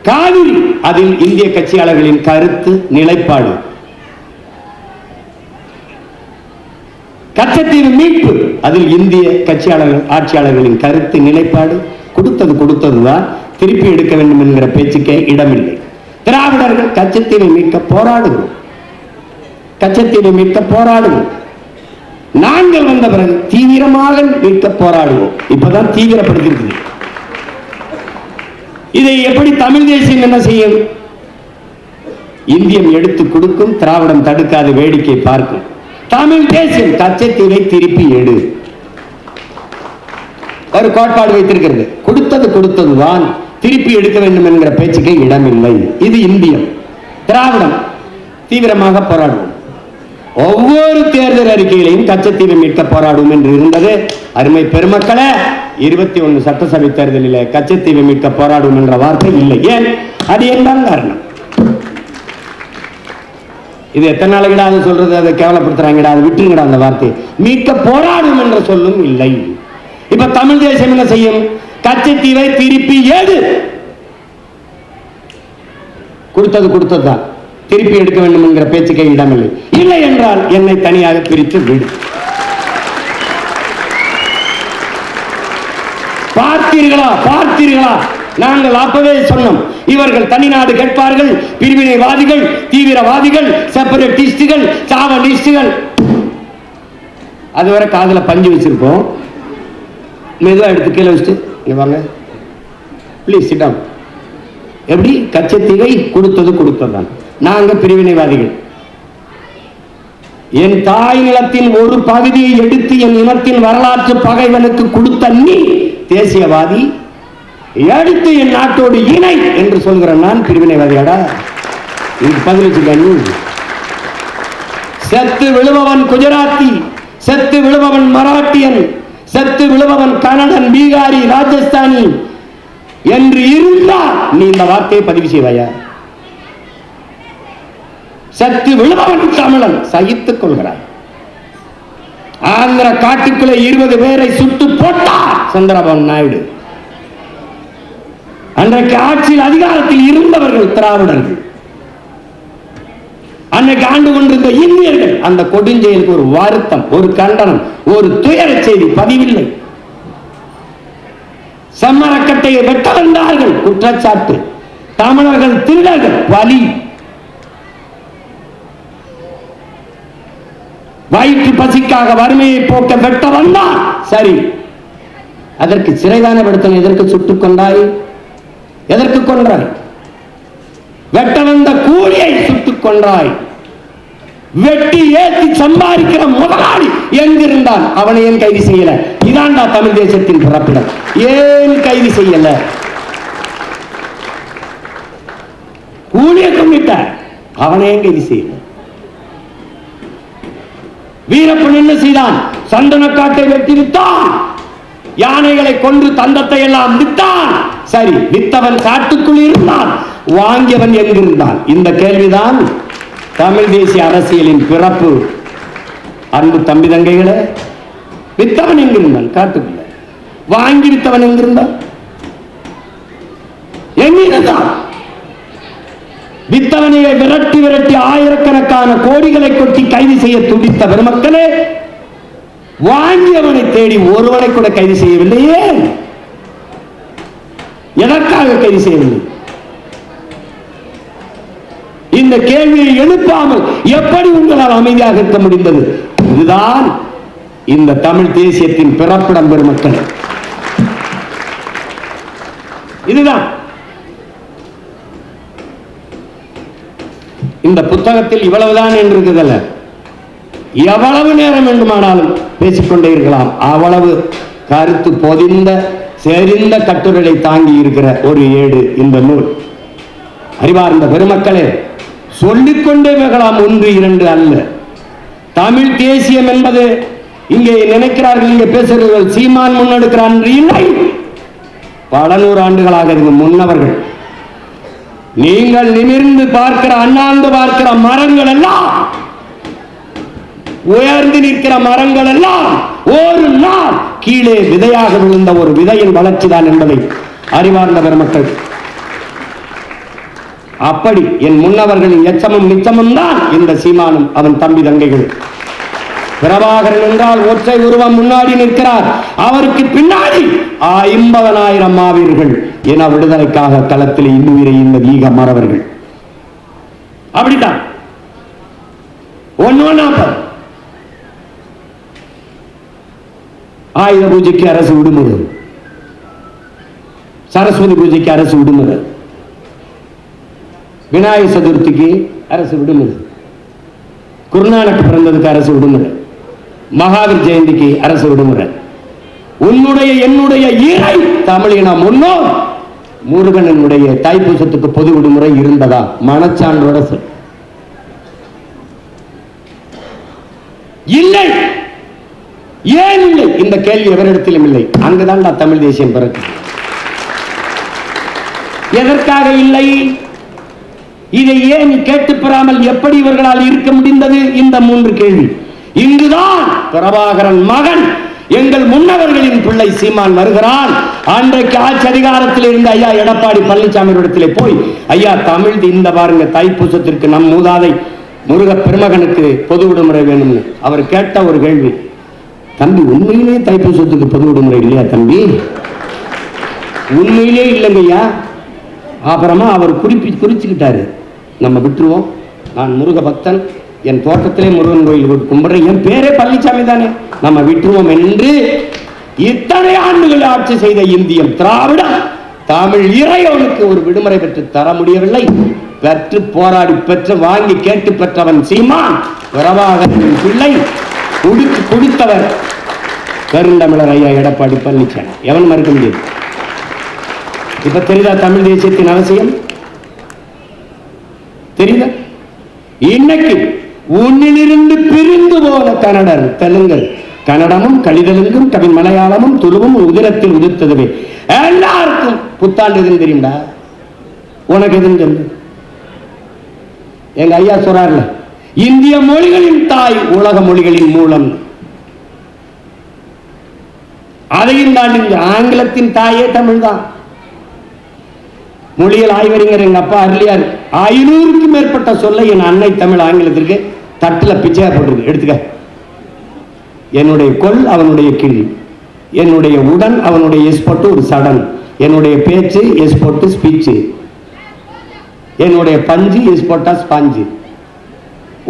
Speaker 1: காவிரி, அதில் இந்திய கட்சியாளர்களின் கருத்து நிலைப்பாடு. கச்சத்தீவு மீட்பு, அதில் இந்திய கட்சியாளர்கள் ஆட்சியாளர்களின் கருத்து நிலைப்பாடு. கொடுத்ததுதான், திருப்பி எடுக்க வேண்டும் என்கிற பேச்சுக்கே இடமில்லை. திராவிடர்கள் கச்சத்தீவை மீட்க போராடுவோம், கச்சத்தீவை மீட்க போராடுவோம். நாங்கள் வந்த பிறகு தீவிரமாக மீட்க போராடுவோம். இப்பதான் தீவிரப்படுத்திருக்கு. இதை எப்படி தமிழ் தேசியம் என்ன செய்யும்? இந்தியம் எடுத்து கொடுக்கும், திராவிடம் தடுக்காத வேடிக்கை பார்க்கும். தமிழ் தேசியம் கச்சத்தீவை திருப்பி எடு, ஒரு கோட்பாடு வைத்திருக்கிறது. கொடுத்ததுதான், திருப்பி எடுக்க வேண்டும் என்கிற பேச்சுக்கே இடமில்லை. இது இந்தியம். திராவிடம் தீவிரமாக போராடுவோம். ஒவ்வொரு தேர்தல் அறிக்கையிலையும் கச்சத்தீவை மீட்க போராடும் என்று இருந்தது. அருமை பெருமக்களே, 21 சட்டசபை தேர்தலில் கச்சத்தீவை மீட்க போராடும் என்ற வார்த்தை இல்லை. ஏன்? அது என்ன காரணம்? இது எத்தனை நாளைக்கு அது சொல்றது? அதை கேவலப்படுத்துறாங்கடா, அதை விட்டுங்கடா. அந்த வார்த்தை மீட்க போராடும் என்ற சொல்லும் இல்லை. இப்ப தமிழ் தேசம் என்ன செய்யும்? கச்சத்தீவை திருப்பி ஏடு. கொடுத்ததுதான், திருப்பி எடுக்க வேண்டும் என்கிற பேச்சுக்கே இடமில்லை. இல்லை என்றால் என்னை தனியாக பிரித்து விடு. பார்த்தீர்களா? நாங்கள் அப்பவே சொன்னோம், இவர்கள் தனிநாடு கேட்பார்கள், பிரிவினைவாதிகள், தீவிரவாதிகள், செப்பரேட்டிஸ்டுகள், சாவனிஸ்டுகள். அதுவரை காதுல பஞ்சு வச்சிருப்போம். மெதுவா எடுத்து கீழே வச்சுட்டு இங்க வாங்க ப்ளீஸ் சிட் டவுன். எப்படி? கச்சத்தீவை கொடுத்ததுதான். நாங்க பிரிவினைவாதிகள். என் தாய் நிலத்தின் ஒரு பகுதியை எடுத்து என் இனத்தின் வரலாற்று பகைவனுக்கு கொடுத்த நீ தேசியவாதி, எடுத்து என் நாட்டோடு இணை என்று சொல்கிற நான் பிரிவினைவாதியாடா? இதுக்கு பதிலளிச்சு. செத்து விழுபவன் குஜராத்தி, செத்து விழுபவன் மராட்டியன், செத்து விழுபவன் கன்னடன், பீகாரி, ராஜஸ்தானி என்று இருந்தால் நீ இந்த வார்த்தையை பதிவு செய்வாயா? செத்து விழுபவன் தமிழன் சகித்துக் கொள்கிறார். ஆந்திர காட்டுக்குள்ளே 20 பேரை சுட்டு போட்டார் சந்திரபாபு நாயுடு. அன்றைக்கு ஆட்சியில் அதிகாரத்தில் இருந்தவர்கள் திராவிடர்கள், அன்னைக்கு ஆண்டு கொண்டிருந்த இந்தியர்கள். அந்த கொடுஞ்செயலுக்கு ஒரு வருத்தம், ஒரு கண்டனம், ஒரு துயர செய்தி பதிவில்லை. செம்மரக்கட்டையை வெட்ட வந்தார்கள், குற்றச்சாட்டு. தமிழர்கள் திருடர்கள், பலி. வயிற்று பசிக்காக வறுமையை போக்க வெட்ட வந்தார், சரி. அதற்கு சிறைதான படுத்தனை. எதற்கு சுட்டுக் கொண்டாய்? எதற்கு கொன்றாய்? வெட்ட வந்த கூலியை சுட்டுக் கொன்றாய். வெட்டி ஏற்றி சம்பாதிக்கிற முதலாளி எங்கிருந்தான்? அவனை ஏன் கைது செய்யல? இதாண்டா தமிழ் தேசத்தின் பிறப்பிடம். ஏன் கைது செய்யல? கூலியை கொண்டுட்ட, அவனை ஏன் கைது செய்யல? வீரப்பன் என்ன செய்தான்? சந்தனக்காட்டை வெட்டி வித்தான், யானைகளை கொன்று தந்தத்தை எல்லாம் வித்தான். சரி, வித்தவன் காட்டுக்குள் இருந்தான், வாங்கியவன் எங்கிருந்தான்? இந்த கேள்விதான் தமிழ் தேசிய அரசியலின் பிறப்பு. அன்பு தம்பி தங்கைகளே, வித்தவன் எங்கிருந்தான்? காட்டுக்குள்ள. வாங்கி வித்தவன் எங்கிருந்தான்? எங்கிருந்தான்? வித்தவனையை விரட்டி ஆயிரக்கணக்கான கோடிகளை கொட்டி கைது செய்ய துடித்த பெருமக்களே, வாங்கியவனை தேடி ஒருவனை கூட கைது செய்யவில்லையே. எதற்காக கைது செய்யவில்லை? இந்த கேள்வியை எழுப்பாமல் எப்படி உங்களால் அமைதியாக இருக்க முடிந்தது? இதுதான் இந்த தமிழ் தேசியத்தின் பிறப்பிடம் பெருமக்கள். இதுதான் இந்த புத்தகத்தில் இவ்வளவுதான் என்று இருக்குதல்ல, எவ்வளவு நேரம் வேண்டுமானாலும் பேசிக்கொண்டே இருக்கலாம். அவ்வளவு கருத்து பொதிந்த செறிந்த கட்டுரைகளை தாங்கி இருக்கிற ஒரு ஏடு இந்த நூல். அறிவார்ந்த பெருமக்களே, சொல்லிக்கொண்டே போகலாம், 1 2 அல்ல. தமிழ் தேசியம் என்பது இங்கே நினைக்கிறார்கள், இங்கே பேசுகிறவர்கள் சீமான் முன்னெடுக்கிறான் இல்லை. பல 100 ஆண்டுகளாக இருக்கு முன்னவர்கள். நீங்கள் நிமிர்ந்து பார்க்கிற, அண்ணாந்து பார்க்கிற மரங்கள் எல்லாம், உயர்ந்து நிற்கிற மரங்கள் எல்லாம் ஒரு நாள் கீழே விதையாக விழுந்த ஒரு விதையின் வளர்ச்சி தான் என்பதை அறிவார்ந்த பெருமக்கள். அப்படி என் முன்னவர்களின் எச்சமும் நிச்சமும் தான் இந்த சீமானும் அவன் தம்பி தங்கைகள். பிரபாகரன் என்றால் ஒற்றை உருவம் முன்னாடி நிற்கிறார், அவருக்கு பின்னாடி 50,000 மாவீரர்கள் என விடுதலைக்காக களத்தில் இன்னுயிரை இந்த வீக மறவர்கள். அப்படித்தான் 1 ஆயுத பூஜைக்கு அரசு விடுமுறை, சரஸ்வதி பூஜைக்கு அரசு விடுமுறை, விநாயகர் சதுர்த்திக்கு அரசு விடுமுறை, குருநானக் பிறந்ததுக்கு அரசு விடுமுறை, மகாவீர் ஜெயந்திக்கு அரசு விடுமுறை. உன்னுடைய என்னுடைய இறை தமிழின முன்னோர் முருகனுடைய தைப்பூசத்துக்கு பொது விடுமுறை இருந்ததா? மனச்சான்றோட சொல். இல்லை. ஏன் இல்லை? இந்த கேள்வி எவரிடத்திலும் இல்லை. அங்குதான் தமிழ் தேசியம் பிறகு. எதற்காக இல்லை? இதை ஏன் கேட்டு பெறாமல் எப்படி இவர்களால் இருக்க முடிந்தது? இந்த 3 கேள்வி. இங்குதான் பிரபாகரன் மகன் எங்கள் முன்னவர்களின் பிள்ளை சீமான் வருகிறான். அன்றைக்கு ஆட்சி அதிகாரத்தில் இருந்த ஐயா எடப்பாடி பழனிசாமி இடத்திலே போய், ஐயா தமிழ் இந்த பாருங்க தைப்பூசத்திற்கு நம் மூதாதை முருக பெருமகனுக்கு பொது விடுமுறை வேணும்னு அவர் கேட்ட ஒரு கேள்வி, தம்பி உண்மையிலே தைப்பூசத்துக்கு பொது விடுமுறை இல்லையா தம்பி? உண்மையிலே இல்லைங்கய்யா. அப்புறமா அவர் குறிச்சுக்கிட்டாரு, நம்ம விட்டுருவோம், நான் முருக பக்தன், என் தோட்டத்திலே முருகன் கோயில் கும்பிடுறேன், என் பேரே பழனிசாமி தானே, நம்ம விட்டுருவோம் என்று இத்தனை ஆண்டுகள் ஆட்சி செய்த இந்தியம் திராவிடம் தமிழ் இறைவனுக்கு ஒரு விடுமுறை பெற்று தர முடியவில்லை. பெற்று போராடி பெற்று வாங்கி கேட்டு பெற்றவன் சீமான் பிரபாகரனின் பிள்ளை. கொடுத்தவர் பெருந்தமிழர் ஐயா எடப்பாடி பழனிசாமி. எவன் மறுக்க முடியாது? இப்ப தெரியுதா தமிழ் தேசியத்தின் அவசியம்? தெரியுதா? இன்னைக்கு உன்னிலிருந்து பிரிந்து போன கன்னடர் தெலுங்கர், கன்னடமும் கலிதெலுங்கும் கவின் மலையாளமும் துருவும் உதிரத்தில் உதிர்த்ததுவே. எல்லாருக்கும் புத்தாண்டு எதுன்னு தெரியும்டா, உனக்கு எதுன்னு சொல்லு. எங்க ஐயா சொல்றாருல, இந்திய மொழிகளின் தாய் உலக மொழிகளின் மூலம். அதையும் தாண்டி ஆங்கிலத்தின் தாயே தமிழ் தான். மொழியில் ஆய்வறிஞர் எங்க அப்பா அருளியார் 500க்கும் மேற்பட்ட சொல்ல என் அன்னை தமிழ் ஆங்கிலத்திற்கு தட்டுல பிச்சையா போட்டிருக்கு. எடுத்துக்க. என்னுடைய கொல் அவனுடைய கிளி, என்னுடைய உடன் அவனுடைய எஸ்போட்டு ஒரு சடன், என்னுடைய பேச்சு எஸ்போட்டு ஸ்பீச்சு, என்னுடைய பஞ்சு எஸ்போட்டா ஸ்பாஞ்சு,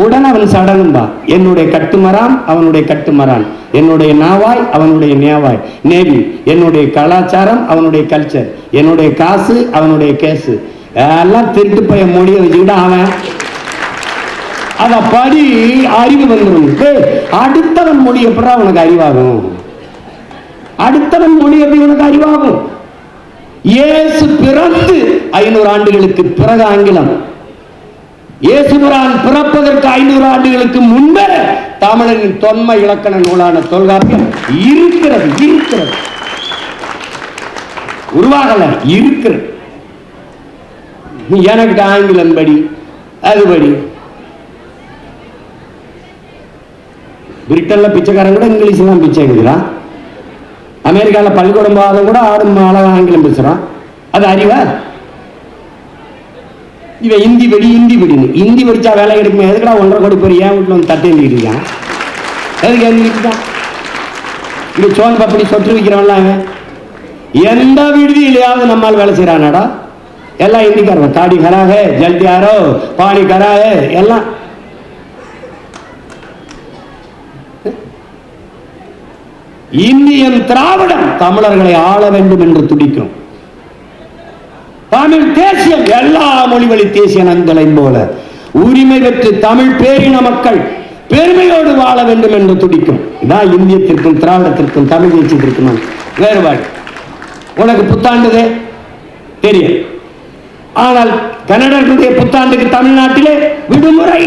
Speaker 1: உடன் அவன் சடனும் தான். என்னுடைய கட்டுமரான் அவனுடைய கட்டுமரான், என்னுடைய நாவாய் அவனுடைய நேவாய் நேவி, என்னுடைய கலாச்சாரம் அவனுடைய கல்ச்சர், என்னுடைய காசு அவனுடைய கேசு. எல்லாம் திருட்டு போய் மொழியை வச்சுக்கிட்டு அவன் அத படி அறிவு வந்துடும். அடுத்தவன் மொழி எப்படா உனக்கு அறிவாகும்? அடுத்தவன் மொழி எப்படி உனக்கு அறிவாகும்? இயேசு பிறந்து 500 ஆண்டுகளுக்கு பிறகு ஆங்கிலம். இயேசுபிரான் பிறப்பதற்கு 500 ஆண்டுகளுக்கு முன்பே தமிழரின் தொன்மை இலக்கண நூலான தொல்காப்பியம் இருக்கிறது. உருவாகல, இருக்கிறது. எனக்கு ஆங்கிலம் படி அதுபடி. பிரிட்டன்ல பிச்சைக்காரன் கூட இங்கிலீஷ் தான் பிச்சை எடுக்கிறான். அமெரிக்காவில் பள்ளிக்கூடம் போகாத கூட ஆடும் அழகா ஆங்கிலம் பேசுறான். அது அறிவா? இவன் இந்தி படின்னு இந்தி படிச்சா வேலை கிடைக்குமே. எதுக்கடா 1.5 கோடி பேர் ஏன் வீட்டில் வந்து தட்டேண்டிட்டு இருக்கான்? எதுக்கு எழுதிட்டு இந்த சோன் பப்படி சொட்டு வைக்கிறவன்லாம் எந்த விடுதியிலையாவது நம்மால் வேலை செய்யறானாடா? எல்லாம் இந்திக்காரன். காடி கராக, ஜல்தியாரோ, பாணி கராக, எல்லாம் இந்தியன் திராவிடம் தமிழர்களை ஆள வேண்டும் என்று துடிக்கும். தமிழ் தேசியம் எல்லா மொழிவழி தேசிய நன்களை போல உரிமை பெற்று தமிழ் பேரின மக்கள் பெருமையோடு வாழ வேண்டும் என்று துடிக்கும். இதான் இந்தியத்திற்கும் திராவிடத்திற்கும் தமிழ் தேசியத்திற்கும் வேறுபாடு. உனக்கு புத்தாண்டு தெரியும், ஆனால் கன்னடர்களுடைய புத்தாண்டுக்கு தமிழ்நாட்டிலே விடுமுறை.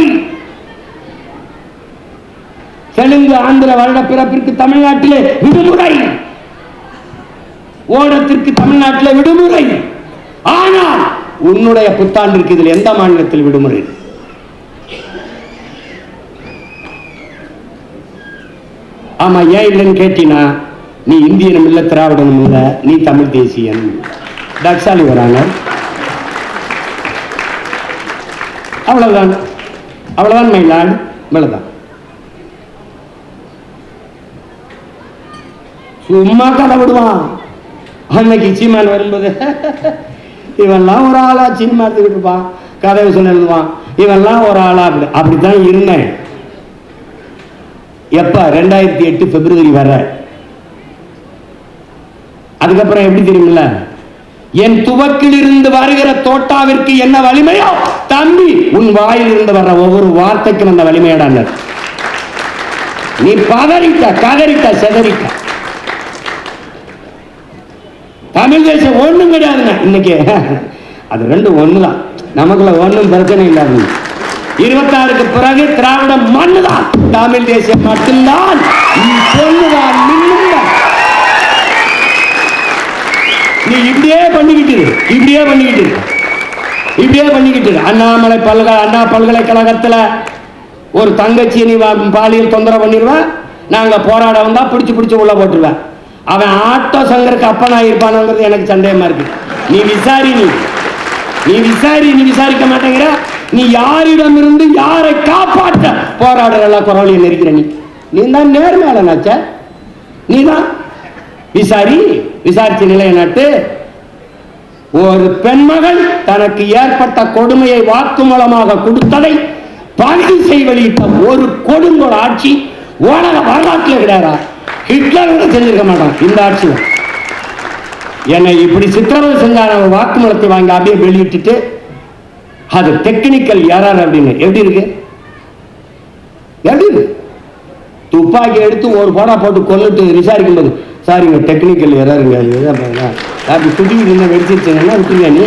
Speaker 1: தெலுங்கு ஆந்திர வருட பிறப்பிற்கு தமிழ்நாட்டிலே விடுமுறை, ஓணத்திற்கு தமிழ்நாட்டிலே விடுமுறை. ஆனால் உன்னுடைய புத்தாண்டிற்கு இதில் எந்த மாநிலத்தில் விடுமுறை? ஆமா, ஏன் இல்லைன்னு கேட்டீங்கன்னா, நீ இந்தியனும் இல்ல திராவிடனும் இல்ல, நீ தமிழ் தேசியன். டக்ஸாலி வராங்க, அவ்வளவுதான். அவ்வளவுதான் மயிலாடு, இவ்வளவுதான். சும்மா கதை விடுவான். அன்னைக்கு சீமான் வரும்போது இவெல்லாம் ஒரு ஆளா சினிமா எடுத்துக்கிட்டு இருப்பான், கதை சொல்ல எழுதுவான். இவெல்லாம் ஒரு ஆளா அப்படித்தான் இருந்தேன். எப்ப 2008 பிப்ரவரி வர. அதுக்கப்புறம் எப்படி தெரியுமில்ல, என் துவக்கில் இருந்து வருகிற தோட்டாவிற்கு என்ன வலிமையோ தம்பி, உன் வாயில் இருந்து வர்ற ஒவ்வொரு வார்த்தைக்கும் அந்த வலிமையாடாங்க. நீ பதறிட்ட, கதறிட்ட, செதறிட்ட. தமிழ் தேசம் ஒண்ணும் கிடையாதுங்க இன்னைக்கு. அது ரெண்டும் ஒண்ணுதான், நமக்குள்ள ஒண்ணும் பிரச்சனை இல்லாது. 26க்கு பிறகு திராவிடம் மண்ணுதான், தமிழ் தேசியம் மட்டும்தான். சொல்லுதான், நீ இப்படியே பண்ணிக்கிட்டு அண்ணாமலை அண்ணா பல்கலைக்கழகத்துல ஒரு தங்கச்சி நீ பாலியல் தொந்தரவு பண்ணிடுவேன், நாங்க போராட வந்தா பிடிச்சு உள்ள போட்டுருவேன். அவன் ஆட்டோ சங்கருக்கு அப்பனா இருப்பானுங்கிறது எனக்கு சந்தேகமா இருக்கு. நீ விசாரிக்க மாட்டேங்கிற. நீ யாரிடம் இருந்து யாரை காப்பாற்ற போராடுற குரவழியை நெருக்கிற? நீ தான் நேர்மையாளனாச்ச, நீ தான் விசாரிச்சு நிலைய நாட்டு. ஒரு பெண்மகள் தனக்கு ஏற்பட்ட கொடுமையை வாக்கு மூலமாக கொடுத்ததை பதிவு செய்ய வெளியிட்ட ஒரு கொடுங்கோல ஆட்சி உலக வரலாற்றில் கிடையாதா? ஹிட்லர் கூட செஞ்சிருக்க மாட்டான் இந்த ஆட்சி. என்னை இப்படி சித்திரவதை செஞ்சான வாக்குமூலத்தை வாங்கி அப்படியே வெளியிட்டு அது டெக்னிக்கல் எரர் அப்படின்னு எப்படி இருக்கு? துப்பாக்கி எடுத்து ஒரு போடா போட்டு கொல்லிட்டு விசாரிக்கும் போது, சாரிங்க டெக்னிக்கல் எரருங்க, துடி வெடிச்சிருச்சுன்னா விட்டுங்க. நீ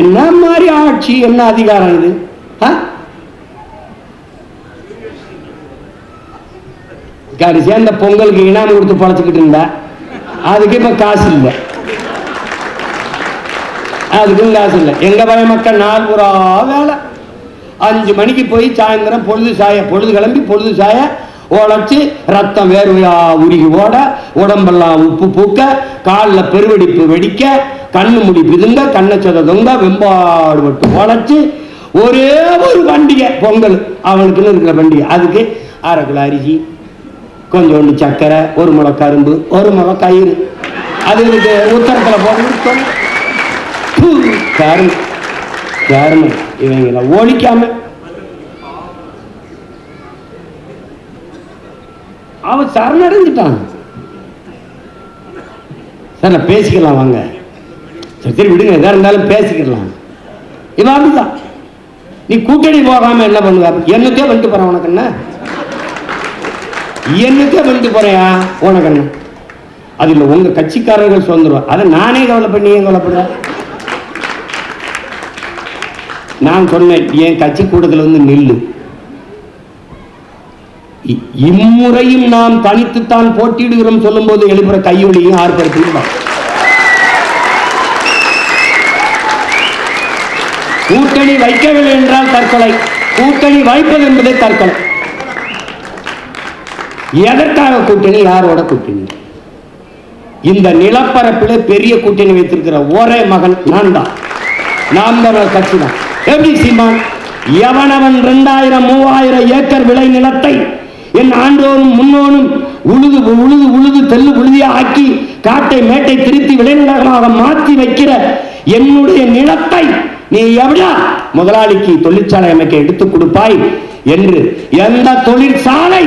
Speaker 1: என்ன மாதிரி ஆட்சி, என்ன அதிகாரம் இது? கடைசியா இந்த பொங்கலுக்கு இனாம கொடுத்து பழச்சுக்கிட்டு இருந்தா, அதுக்கு இப்ப காசு இல்லை, அதுக்கும் காசு இல்லை. எங்க பய மக்கள் நாள் பூரா வேலை. 5 மணிக்கு போய் சாயந்தரம் பொழுது கிளம்பி பொழுது சாய உழைச்சு ரத்தம் வேர்வையா உருகி ஓட, உடம்பெல்லாம் உப்பு பூக்க, காலில் பெருவெடிப்பு வெடிக்க, கண்ணு முடி பிதுங்க, கண்ணை சொத தொங்க, வெம்பாடு பட்டு உழைச்சு ஒரே ஒரு பண்டிகை பொங்கல் அவனுக்குன்னு இருக்கிற பண்டிகை. அதுக்கு 1/2 கிலோ அரிசி, கொஞ்சோண்டு சர்க்கரை, 1 முளை கரும்பு, 1 முளை கயிறு. அது இதுக்கு உத்தரத்தில் போட்டு கருமை இவங்களை ஒழிக்காம அவன் சரணடைஞ்சிட்டான். சார் நான் பேசிக்கலாம் வாங்க, சரி விடுங்க, எதா இருந்தாலும் பேசிக்கலாம். இவன் அப்படிதான். நீ கூட்டணி போகாம என்ன பண்ணுவ? என்னக்கே வந்துட்டு போற உனக்கு என்ன? என்னக்கே வந்துட்டு போறியா உனக்கு என்ன? அது இல்லை, உங்க கட்சிக்காரர்கள் சுதந்திரம். அதை நானே கவலைப்பண்ணி ஏன் கவலைப்படுற? நான் சொன்னேன், என் கட்சி கூட்டத்தில் வந்து நில்லு. இம்முறையும் நாம் தனித்துத்தான் போட்டியிடுகிறோம் சொல்லும் போது எழுப்புற கையொலியும் ஆர்ப்பாட்டத்தையும் கூட்டணி வைக்கவில்லை என்றால் தற்கொலை, கூட்டணி வைப்பது என்பதே தற்கொலை. எதற்காக கூட்டணி? யாரோட கூட்டணி? இந்த நிலப்பரப்பில் பெரிய கூட்டணி வைத்திருக்கிற ஒரே மகன் நான் தான், நாம் தான் கட்சி தான். எப்படி சீமான்? எவனவன் 2000 3000 ஏக்கர் விளை நிலத்தை என் ஆண்டோரும் முன்னோரும் உழுது உழுது உழுது தெல்லு உழுதியா ஆக்கி காட்டை மேட்டை திருத்தி விளைநிலங்களாக மாற்றி வைக்கிற என்னுடைய நிலத்தை நீ எவ்வளா முதலாளிக்கு தொழிற்சாலை அமைக்க எடுத்துக் கொடுப்பாய் என்று எந்த தொழிற்சாலை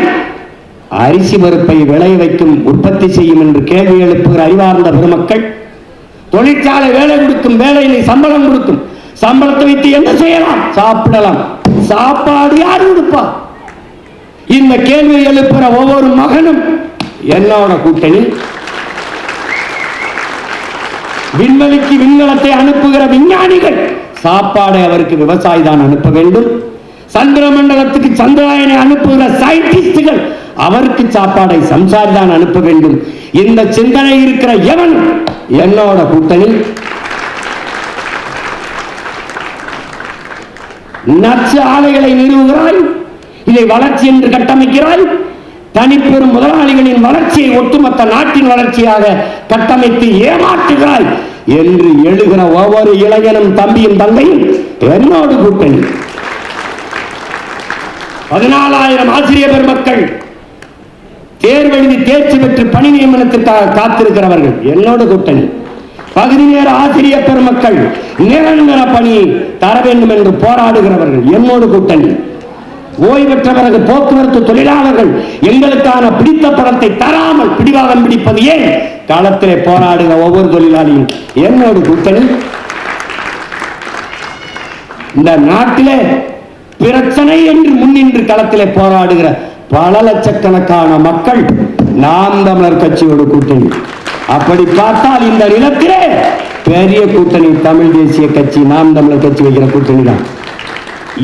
Speaker 1: அரிசி பருப்பை விளைய வைக்கும் உற்பத்தி செய்யும் என்று கேள்வி எழுப்புகிற அறிவார்ந்த பெருமக்கள், தொழிற்சாலை வேலை கொடுக்கும், வேலையில் சம்பளம் கொடுக்கும், சம்பளத்தை வைத்து என்ன செய்யலாம்? சாப்பிடலாம். சாப்பாடு யார் கொடுப்பா? இந்த கேள்வி எழுப்புகிற ஒவ்வொரு மகனும் என்னோட கூட்டணி. விண்வெளிக்கு விண்கலத்தை அனுப்புகிற விஞ்ஞானிகள் சாப்பாடை அவருக்கு விவசாயி தான் அனுப்ப வேண்டும். சந்திர மண்டலத்துக்கு சந்திராயனை அனுப்புகிற சயின்டிஸ்டுகள் அவருக்கு சாப்பாடை சம்சாரி தான் அனுப்ப வேண்டும். இந்த சிந்தனை இருக்கிற எவன் என்னோட கூட்டணி. நச்சு ஆலைகளை நிறுவுகிறாய், இதை வளர்ச்சி என்று கட்டமைக்கிறாய். தனிப்பெரும் முதலாளிகளின் வளர்ச்சியை ஒட்டுமொத்த நாட்டின் வளர்ச்சியாக கட்டமைத்து ஏமாற்றுகிறாய் என்று எழுகிற ஒவ்வொரு இளைஞனும் தம்பியும் தந்தையும் என்னோடு கூட்டணி. 14,000 ஆசிரியர் பெருமக்கள் தேர்வெழுதி தேர்ச்சி பெற்று பணி நியமனத்திற்காக காத்திருக்கிறவர்கள் என்னோடு கூட்டணி. பகுதி நேர ஆசிரியர் பெருமக்கள் நிரந்தர பணி தர வேண்டும் என்று போராடுகிறவர்கள் என்னோடு கூட்டணி. ஓய்வு பெற்ற பிறகு போக்குவரத்து தொழிலாளர்கள் எங்களுக்கான பிடித்த பணத்தை தராமல் பிடிவாதம் பிடிப்பது ஏன்? களத்திலே போராடுகிற ஒவ்வொரு தொழிலாளியும் என்னோடு கூட்டணி. இந்த நாட்டிலே பிரச்சனை என்று முன்னின்று களத்திலே போராடுகிற பல லட்சக்கணக்கான மக்கள் நாம் தமிழர் கட்சியோடு கூட்டணி. அப்படி பார்த்தால் இந்த நிலத்திலே பெரிய கூட்டணி தமிழ் தேசிய கட்சி, நாம் தமிழர் கட்சி வைக்கிற கூட்டணி தான்.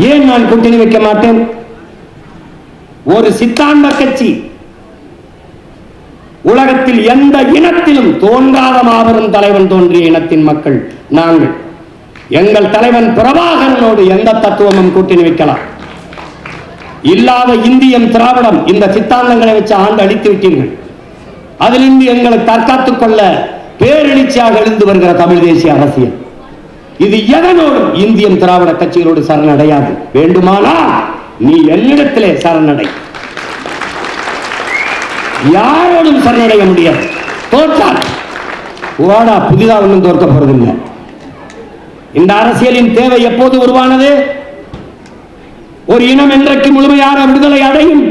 Speaker 1: ஏன் நான் கூட்டணி வைக்க மாட்டேன்? ஒரு சித்தாந்த கட்சி, உலகத்தில் எந்த இனத்திலும் தோன்றாத மாபெரும் தலைவன் தோன்றிய இனத்தின் மக்கள் நாங்கள். எங்கள் தலைவன் பிரபாகரனோடு எந்த தத்துவமும் கூட்டணி வைக்கலாம். இல்லாத இந்தியம் திராவிடம் இந்த சித்தாந்தங்களை வச்சு ஆண்டு அடித்து விட்டீர்கள். அதிலிருந்து எங்களை தற்காத்துக் கொள்ள பேரெழுச்சியாக எழுந்து வருகிற தமிழ் தேசிய அரசியல் இது எதனோடும் இந்தியம் திராவிட கட்சிகளோடு சரணடையாது. வேண்டுமானால் நீ என்னிடத்திலே சரணடை, யாரோடும் சரணடைய முடியாது. தோற்றால் ஓடா, புதிதாக ஒன்றும் தோற்க போறதில்லை. இந்த அரசியலின் தேவை எப்போது உருவானது? ஒரு இனம் என்றைக்கு முழுமையான விடுதலை அடையும்,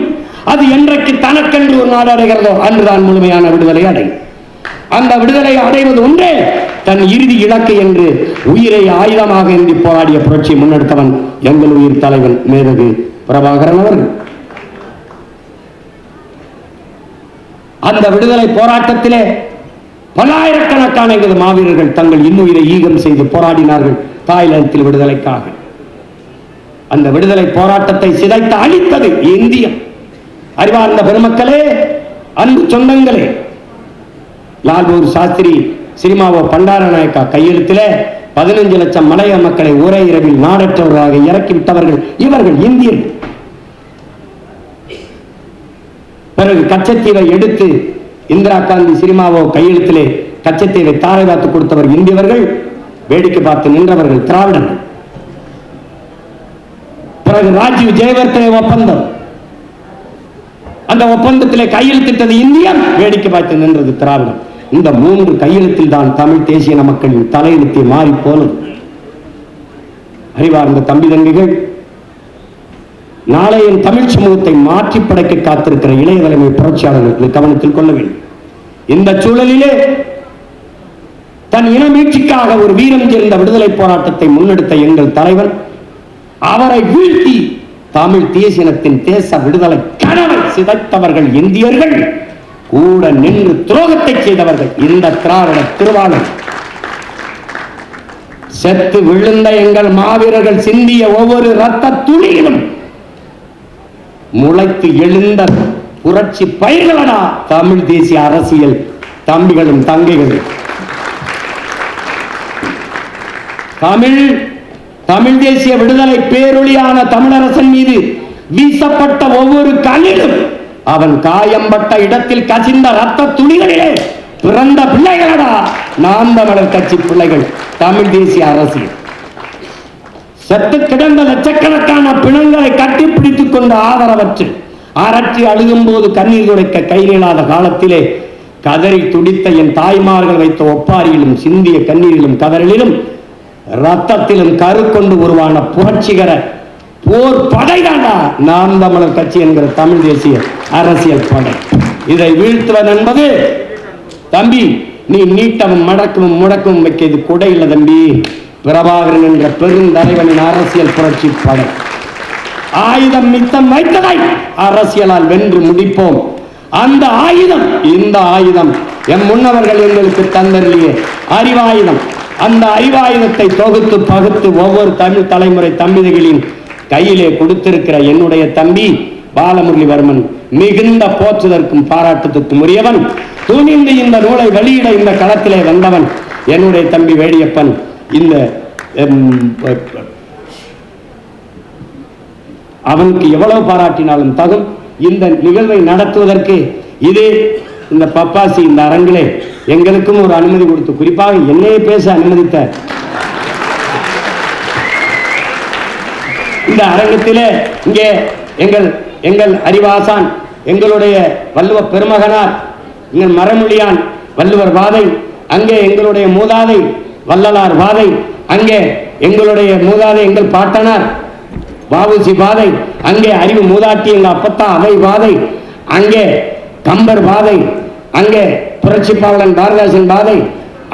Speaker 1: அது என்றைக்கு தனக்கென்று ஒரு நாடு அடைகிறதோ அன்றுதான் முழுமையான விடுதலை அடையும். அந்த விடுதலை அடைவது ஒன்றே தன் இறுதி இலக்கு என்று உயிரை ஆயுதமாக ஏந்தி போராடிய புரட்சியை முன்னெடுத்தவன் எங்கள் உயிர் தலைவன் மேதகு பிரபாகரன் அவர்கள். அந்த விடுதலை போராட்டத்திலே பல்லாயிரக்கணக்கான எங்கள் மாவீரர்கள் தங்கள் இன்னுயிரை ஈகம் செய்து போராடினார்கள் தாய்லாந்தில் விடுதலைக்காக. அந்த விடுதலை போராட்டத்தை சிதைத்து அழித்தது இந்தியம். அறிவார்ந்த பெருமக்களே, அன்பு சொந்தங்களே, லால்பூர் சாஸ்திரி சிரிமாவோ பண்டாரநாயக்கா கையெழுத்திலே 15 லட்சம் மலைய மக்களை ஒரே இரவில் நாடற்றவர்களாக இறக்கிவிட்டவர்கள் இவர்கள் இந்தியர்கள். பிறகு கச்சத்தீவை எடுத்து இந்திரா காந்தி சிரிமாவோ கையெழுத்திலே கச்சத்தீவை தாரை பார்த்து கொடுத்தவர் இந்தியவர்கள், வேடிக்கை பார்த்து நின்றவர்கள் திராவிடர்கள். பிறகு ராஜீவ் ஜெயவர்தனை ஒப்பந்தம், அந்த ஒப்பந்தத்திலே கையெழுத்திட்டது இந்தியம், வேடிக்கை பார்த்து நின்றது திராவிடம். இந்த 3 கையெழுத்தில் தான் தமிழ் தேசிய மக்களின் தலையெழுத்தை மாறி போனது. அறிவார்ந்த தம்பி தம்பிகள், நாளைய தமிழ் சமூகத்தை மாற்றி படைக்க காத்திருக்கிற இளைய தலைமை புரட்சியாளர்கள் கவனத்தில் கொள்ள வேண்டும். இந்த சூழலிலே தன் இன மீட்சிக்காக ஒரு வீரம் சேர்ந்த விடுதலை போராட்டத்தை முன்னெடுத்த எங்கள் தலைவர், அவரை வீழ்த்தி தமிழ் தேசியத்தின் தேச விடுதலை கனவை சிதைத்தவர்கள் இந்தியர்கள், கூட நின்று துரோகத்தை செய்தவர்கள் இந்த திராவிட திருவாளர். செத்து விழுந்த எங்கள் மாவீரர்கள் சிந்திய ஒவ்வொரு இரத்த துளியிலும் முளைத்து எழுந்த புரட்சி பயிர்களடா தமிழ் தேசிய அரசியல் தம்பிகளும் தங்கைகளும். தமிழ் தேசிய விடுதலை பேரொளியான தமிழரசன் மீது வீசப்பட்ட ஒவ்வொரு கல்லிலும் அவன் காயம்பட்ட இடத்தில் கசிந்த ரத்த துளிகளிலே பிறந்த பிள்ளைகளடா நாம் தமிழர் கட்சி பிள்ளைகள் தமிழ் தேசிய அரசியல். செத்து கிடந்த லட்சக்கணக்கான பிணங்களை கட்டிப்பிடித்துக் கொண்ட ஆதரவற்று அரற்றி அழுகும் போது கண்ணீர் துடைக்க கை நீளாத காலத்திலே கதறி துடித்த என் தாய்மார்கள் வைத்த ஒப்பாரியிலும் சிந்திய கண்ணீரிலும் கதறலிலும் ரத்தத்திலும் கரு கொண்டு உருவான புரட்சிகர போர் படை தாண்டா நாம் தமிழர் கட்சி என்கிற தமிழ் தேசிய அரசியல் படை. இதை வீழ்த்துவது என்பது தம்பி நீ நீட்டமும் மடக்கமும் முடக்கமும் வைக்க இது கூட இல்லை தம்பி. பிரபாகரன் என்ற பெருந்தலைவனின் அரசியல் புரட்சி படை. ஆயுதம் மித்தம் வைத்ததை அரசியலால் வென்று முடிப்போம். அந்த ஆயுதம் இந்த ஆயுதம் எம் முன்னவர்கள் எங்களுக்கு தந்தருளிய அறிவாயுதம். அந்த அறிவாயுதத்தை தொகுத்து பகுத்து ஒவ்வொரு தமிழ் தலைமுறை தம்பிகளின் கையிலே கொடுத்திருக்கிற என்னுடைய தம்பி பாலமுரளிவர்மன் மிகுந்த போற்றுதற்கும் பாராட்டத்துக்கும் உரியவன். துணிந்து இந்த நூலை வெளியிட இந்த களத்திலே வந்தவன் என்னுடைய தம்பி வேடியப்பன். இந்த அவனுக்கு எவ்வளவு பாராட்டினாலும் தகும். இந்த நிகழ்வை நடத்துவதற்கு இதே இந்த பப்பாசி இந்த அரங்கிலே எங்களுக்கும் ஒரு அனுமதி கொடுத்து குறிப்பாக என்னையே பேச அனுமதித்த இந்த அரங்கத்திலே இங்கே எங்கள் அறிவாசான் எங்களுடைய வள்ளுவ பெருமகனார் எங்கள் மரமொழியான் வள்ளுவர் வாதை, அங்கே எங்களுடைய மூதாதை வள்ளலார் வாதை, அங்கே எங்களுடைய மூதாதை எங்கள் பாட்டனார் வாவுசி பாதை, அங்கே அறிவு மூதாட்டி எங்க அப்பத்தா அவை பாதை, அங்கே கம்பர் பாதை, அங்கே புரட்சி பாவலன் பாரதாசன் பாதை,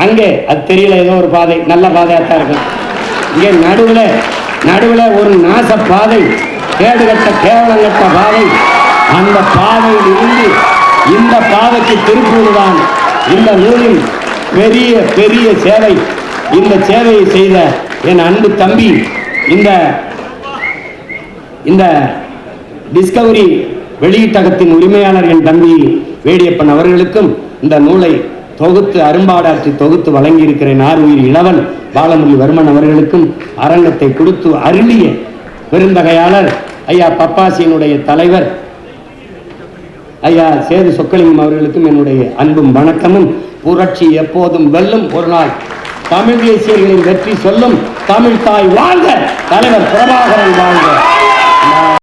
Speaker 1: அங்கே அது தெரியல ஏதோ ஒரு பாதை நல்ல பாதையாத்தான் இருக்கு. இங்கே நடுவில் ஒரு நாச பாதை, கேடுகட்ட கேவலங்கட்ட பாதை. அந்த பாதையில் இருந்து இந்த பாதைக்கு திருப்புவதுதான் இந்த நூலின் பெரிய பெரிய சேவை. இந்த சேவையை செய்த என் அன்பு தம்பி இந்த டிஸ்கவரி வெளியீட்டகத்தின் உரிமையாளர் என் தம்பி வேடியப்பன் அவர்களுக்கும் இந்த நூலை தொகுத்து அரும்பாடாற்றி தொகுத்து வழங்கியிருக்கிறேன் ஆறுயிர் இளவன் பாலமுரளிவர்மன் அவர்களுக்கும் அரங்கத்தை கொடுத்து அருளிய பெருந்தகையாளர் ஐயா பப்பாசியினுடைய தலைவர் ஐயா சேது சொக்கலிங்கம் அவர்களுக்கும் என்னுடைய அன்பும் வணக்கமும். புரட்சி எப்போதும் வெல்லும். ஒரு நாள் தமிழ் தேசியர்களின் வெற்றி சொல்லும். தமிழ் தாய் வாழ்க, தலைவர் பிரபாகரன் வாழ்க.